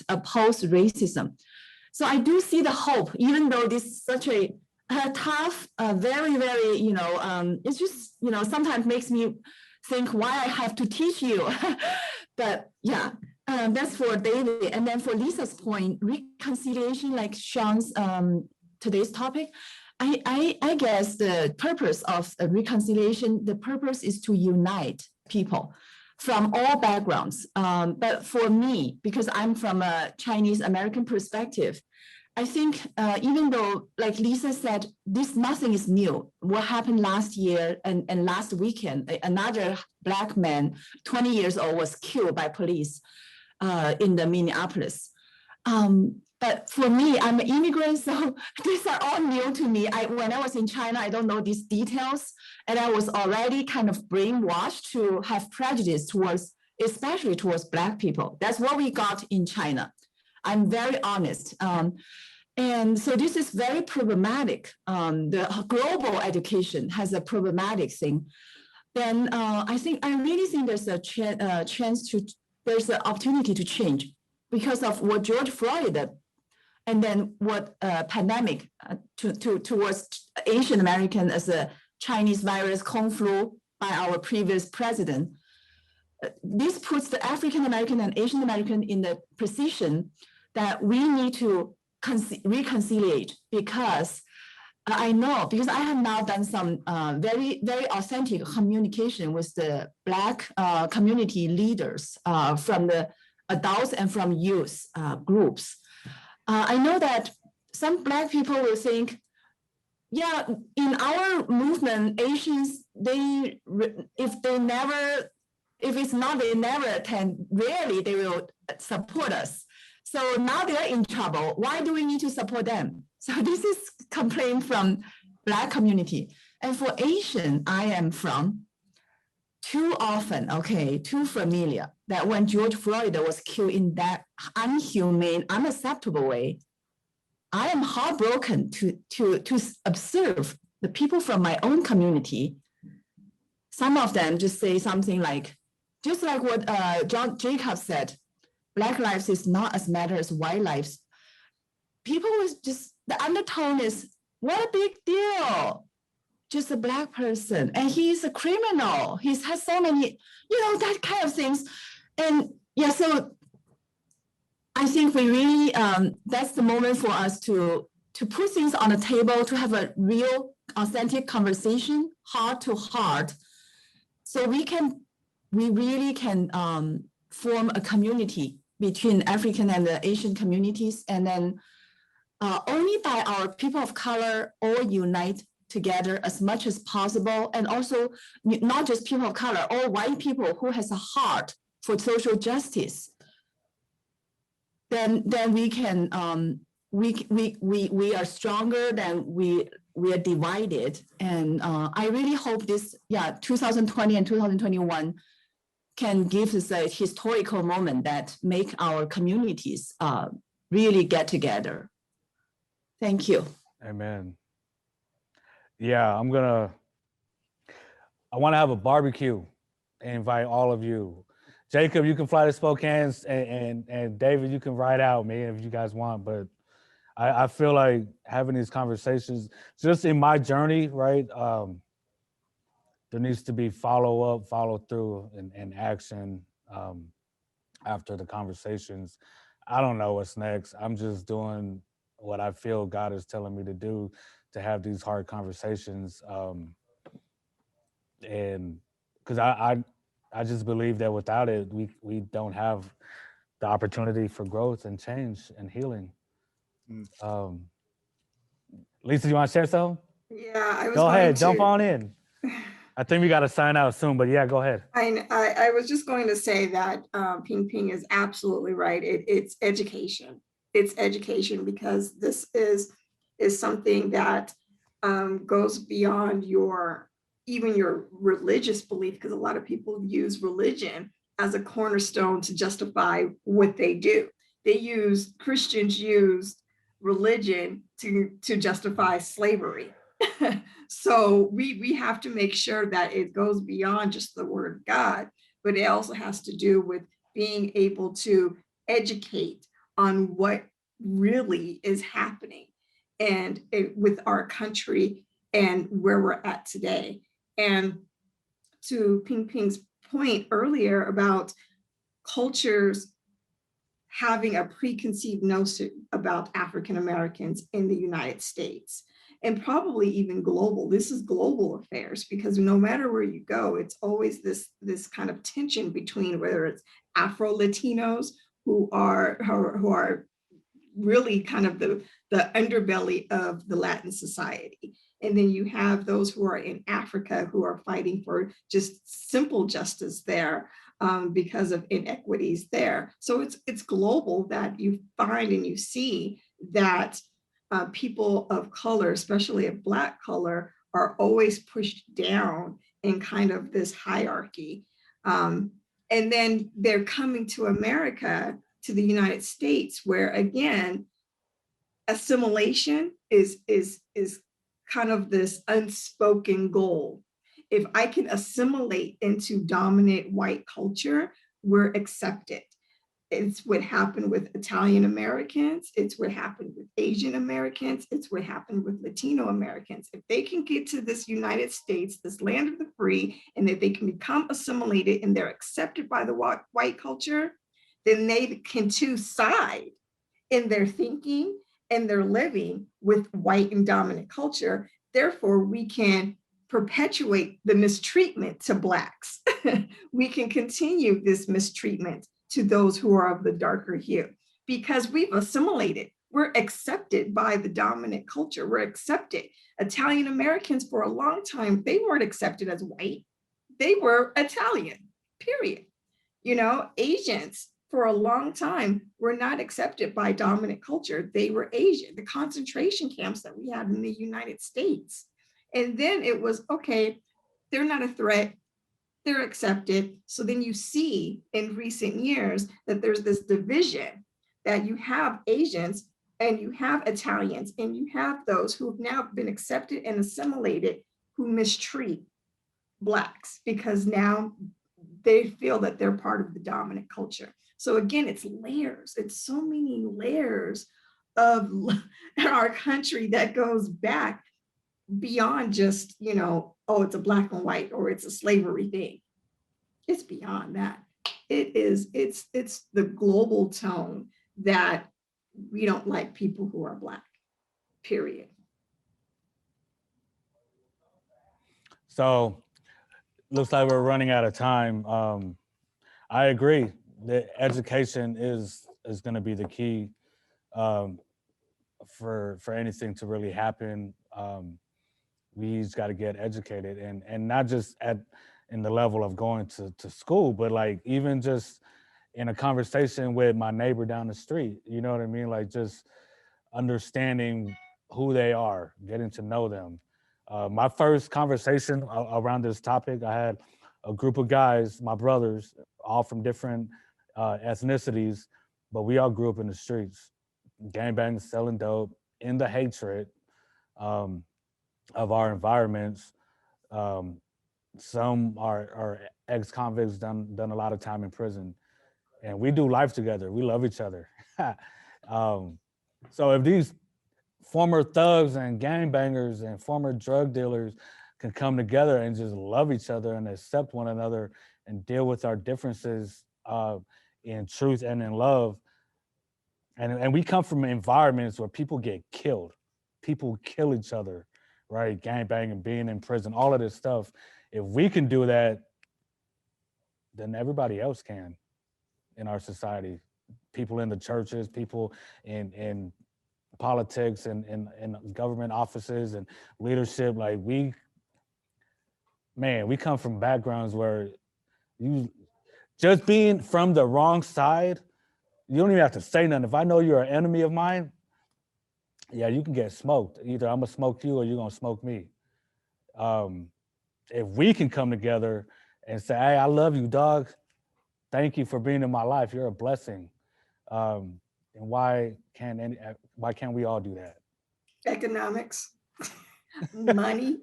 oppose racism. So I do see the hope, even though this is such a tough, very, very, it's just, sometimes makes me think why I have to teach you. But yeah, that's for David. And then for Lisa's point, reconciliation, like Sean's today's topic, I guess the purpose of reconciliation, the purpose is to unite people from all backgrounds. But for me, because I'm from a Chinese American perspective, I think even though, like Lisa said, nothing is new. What happened last year and last weekend, another Black man, 20 years old, was killed by police in the Minneapolis. But for me, I'm an immigrant, so these are all new to me. When I was in China, I don't know these details, and I was already kind of brainwashed to have prejudice especially towards Black people. That's what we got in China. I'm very honest. And so this is very problematic. The global education has a problematic thing. Then I really think there's a there's an opportunity to change because of what George Floyd and then what pandemic towards Asian American as a Chinese virus, Kung flu by our previous president. This puts the African American and Asian American in the position that we need to reconciliate, because I know, because I have now done some very, very authentic communication with the Black community leaders from the adults and from youth groups. I know that some Black people will think, yeah, in our movement, Asians, if it's not, they never attend, rarely they will support us. So now they're in trouble. Why do we need to support them? So this is complaint from Black community. And for Asian, I am from, too often, too familiar, that when George Floyd was killed in that unhumane, unacceptable way, I am heartbroken to observe the people from my own community. Some of them just say something like, just like what John Jacob said, Black lives is not as matter as white lives. People was just, the undertone is, what a big deal. just a Black person, and he's a criminal. He's had so many, that kind of things. And yeah, so I think we really, that's the moment for us to put things on the table, to have a real authentic conversation, heart to heart. So we really can form a community between African and the Asian communities. And then only by our people of color all unite together as much as possible. And also not just people of color, all white people who has a heart for social justice. Then we can, we are stronger than we are divided. And I really hope this, 2020 and 2021 can give us a historical moment that make our communities really get together. Thank you. Amen. Yeah, I want to have a barbecue and invite all of you. Jacob, you can fly to Spokane, and David, you can ride out, man, if you guys want. But I feel like having these conversations, just in my journey, right? There needs to be follow through, and action after the conversations. I don't know what's next. I'm just doing what I feel God is telling me to do, to have these hard conversations. And because I just believe that without it, we don't have the opportunity for growth and change and healing. Lisa, you want to share something? Yeah, I was Go going ahead, to jump on in. I think we got to sign out soon, but yeah, go ahead. I was just going to say that Ping Ping is absolutely right. It's education. It's education, because this is something that goes beyond even your religious belief, because a lot of people use religion as a cornerstone to justify what they do. Christians use religion to justify slavery. So we have to make sure that it goes beyond just the word of God, but it also has to do with being able to educate on what really is happening and with our country and where we're at today. And to Ping Ping's point earlier about cultures having a preconceived notion about African Americans in the United States, and probably even global. This is global affairs, because no matter where you go, it's always this kind of tension between whether it's Afro-Latinos who are really kind of the underbelly of the Latin society. And then you have those who are in Africa who are fighting for just simple justice there because of inequities there. So it's global that you find and you see that people of color, especially of Black color, are always pushed down in kind of this hierarchy. And then they're coming to America, to the United States, where again, assimilation is kind of this unspoken goal. If I can assimilate into dominant white culture, we're accepted. It's what happened with Italian Americans. It's what happened with Asian Americans. It's what happened with Latino Americans. If they can get to this United States, this land of the free, and that they can become assimilated and they're accepted by the white culture, then they can too side in their thinking and their living with white and dominant culture. Therefore, we can perpetuate the mistreatment to Blacks. We can continue this mistreatment to those who are of the darker hue, because we've assimilated. We're accepted by the dominant culture. We're accepted. Italian Americans for a long time, they weren't accepted as white. They were Italian, period. Asians for a long time were not accepted by dominant culture. They were Asian. The concentration camps that we had in the United States. And then it was, okay, they're not a threat. They're accepted. So then you see in recent years that there's this division, that you have Asians and you have Italians and you have those who have now been accepted and assimilated who mistreat Blacks because now they feel that they're part of the dominant culture. So again, it's layers. It's so many layers of our country that goes back beyond just, oh, it's a black and white or it's a slavery thing. It's beyond that. It's the global tone that we don't like people who are black, period. So looks like we're running out of time. I agree that education is going to be the key for anything to really happen. We just got to get educated, and not just in the level of going to school, but like even just in a conversation with my neighbor down the street. You know what I mean? Like just understanding who they are, getting to know them. My first conversation around this topic, I had a group of guys, my brothers, all from different ethnicities, but we all grew up in the streets, gangbangs, selling dope, in the hatred of our environments. Some are ex-convicts, done a lot of time in prison, and we do life together. We love each other. So if these former thugs and gangbangers and former drug dealers can come together and just love each other and accept one another and deal with our differences in truth and in love. And we come from environments where people get killed. People kill each other, right? Gangbanging, being in prison, all of this stuff. If we can do that, then everybody else can in our society. People in the churches, people in politics and in government offices and leadership. Like we come from backgrounds where you just being from the wrong side, you don't even have to say nothing. If I know you're an enemy of mine, yeah, you can get smoked. Either I'm gonna smoke you or you're gonna smoke me. If we can come together and say, hey, I love you, dog. Thank you for being in my life. You're a blessing. And why can't we all do that? Economics, money,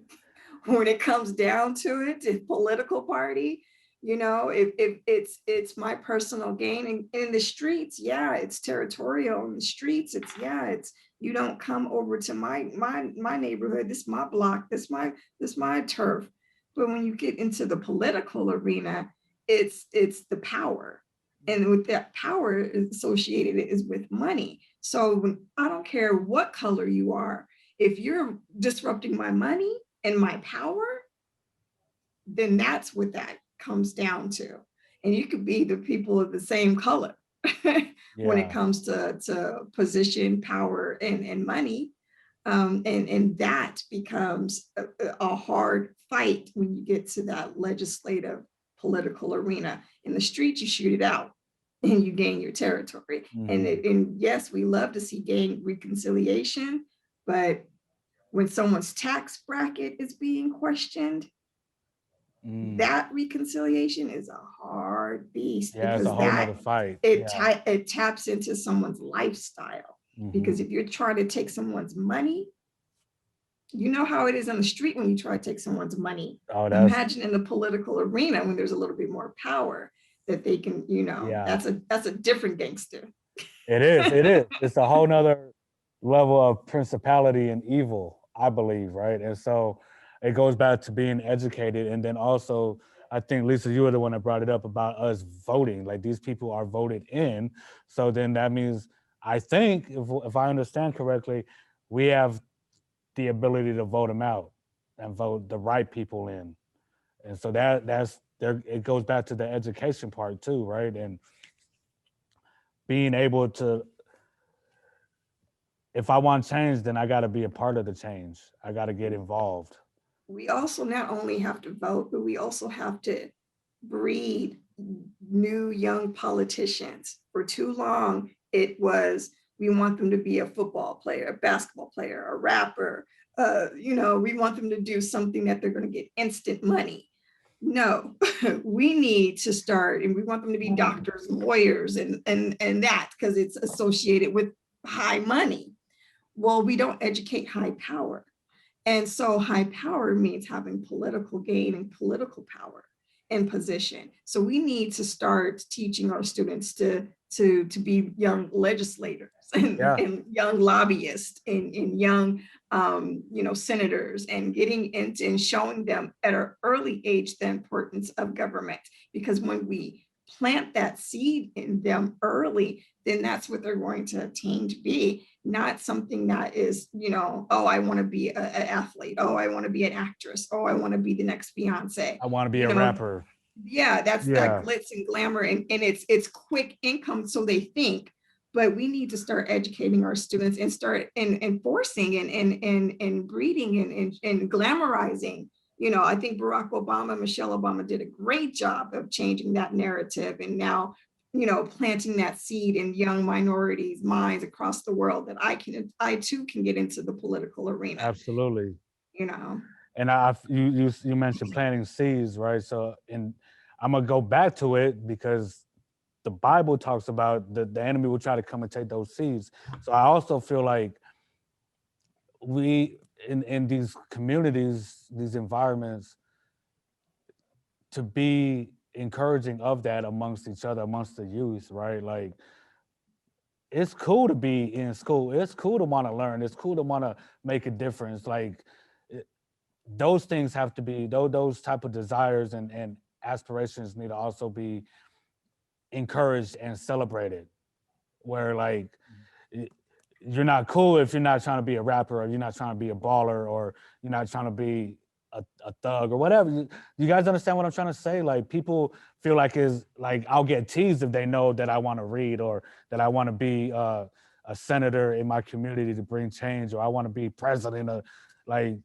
when it comes down to it, it's political party. If it's my personal gain, and in the streets, yeah, it's territorial. In the streets, it's you don't come over to my neighborhood. This is my block. This my turf. But when you get into the political arena, it's the power, and with that power associated is with money. So I don't care what color you are, if you're disrupting my money and my power, then that's what that comes down to. And you could be the people of the same color when it comes to position, power, and money. And that becomes a hard fight when you get to that legislative political arena. In the streets, you shoot it out and you gain your territory. Mhm. And yes, we love to see gang reconciliation, but when someone's tax bracket is being questioned, that reconciliation is a hard beast, Yeah, it's because a whole nother fight. it taps into someone's lifestyle. Mhm. Because if you're trying to take someone's money, you know how it is on the street when you try to take someone's money. Imagine in the political arena when there's a little bit more power that they can, that's a different gangster. It is. It's a whole nother level of principality and evil, I believe, right? And so it goes back to being educated. And then also, I think, Lisa, you were the one that brought it up about us voting. Like, these people are voted in. So then that means, I think, if I understand correctly, we have the ability to vote them out and vote the right people in. And so that's there. It goes back to the education part too, right? And being able to, if I want change, then I got to be a part of the change. I got to get involved. We also not only have to vote, but we also have to breed new young politicians. For too long, it was, we want them to be a football player, a basketball player, a rapper. We want them to do something that they're going to get instant money. No, we need to start, and we want them to be doctors, lawyers, and that, because it's associated with high money. Well, we don't educate high power. And so high power means having political gain and political power and position. So we need to start teaching our students to be young legislators and young lobbyists and young senators, and getting into and showing them at an early age the importance of government. Because when we plant that seed in them early, then that's what they're going to attain to be, not something that is, oh, I want to be an athlete. Oh, I want to be an actress. Oh, I want to be the next Beyonce. I want to be a rapper. Yeah, that's Yeah. that glitz and glamour, and it's quick income, so they think. But we need to start educating our students and start enforcing and breeding and glamorizing. I think Barack Obama, Michelle Obama did a great job of changing that narrative, and now, planting that seed in young minorities' minds across the world that I too can get into the political arena. Absolutely. And you mentioned planting seeds, right? So, and I'm gonna go back to it because the Bible talks about the enemy will try to come and take those seeds. So I also feel like we in these communities, these environments, to be encouraging of that amongst each other, amongst the youth, right? Like, it's cool to be in school. It's cool to want to learn. It's cool to want to make a difference. Like, those things have to be, those type of desires and aspirations need to also be encouraged and celebrated. Where, like, you're not cool if you're not trying to be a rapper, or you're not trying to be a baller, or you're not trying to be a thug or whatever. You guys understand what I'm trying to say? Like, people feel like is like I'll get teased if they know that I want to read, or that I want to be a senator in my community to bring change, or I want to be president of, like,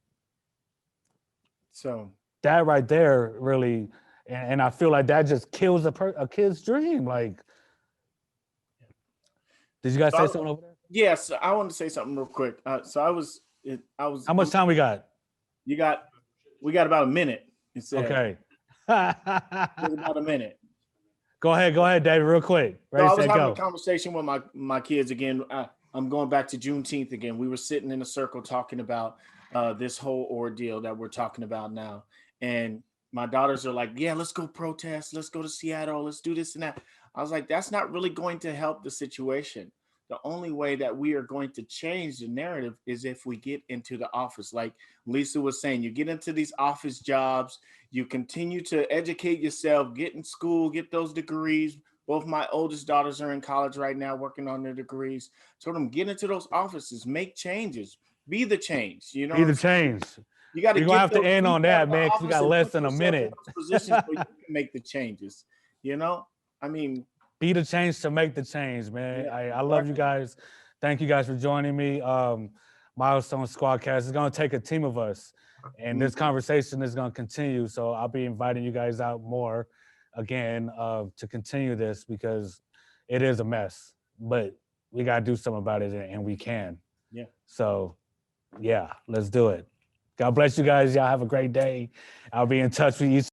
So that right there really, and I feel like that just kills a kid's dream. Like, did you guys say something over there? Yes, I wanted to say something real quick. So I was. How much time we got? We got about a minute. It said. Okay. About a minute. Go ahead, David, real quick. Ready, I was having a conversation with my kids again. I'm going back to Juneteenth again. We were sitting in a circle talking about this whole ordeal that we're talking about now. And my daughters are like, yeah, let's go protest. Let's go to Seattle. Let's do this and that. I was like, that's not really going to help the situation. The only way that we are going to change the narrative is if we get into the office. Like Lisa was saying, you get into these office jobs, you continue to educate yourself, get in school, get those degrees. Both my oldest daughters are in college right now working on their degrees. Told them, get into those offices, make changes, be the change. Be the change. You got to. We're gonna have to end on that, man, because we got less than a minute. Positions where you can make the changes. I mean, be the change to make the change, man. I love you guys. Thank you guys for joining me. Milestones Squadcast is gonna take a team of us, and this conversation is gonna continue. So I'll be inviting you guys out more again to continue this, because it is a mess, but we gotta do something about it, and we can. Yeah. So yeah, let's do it. God bless you guys. Y'all have a great day. I'll be in touch with you.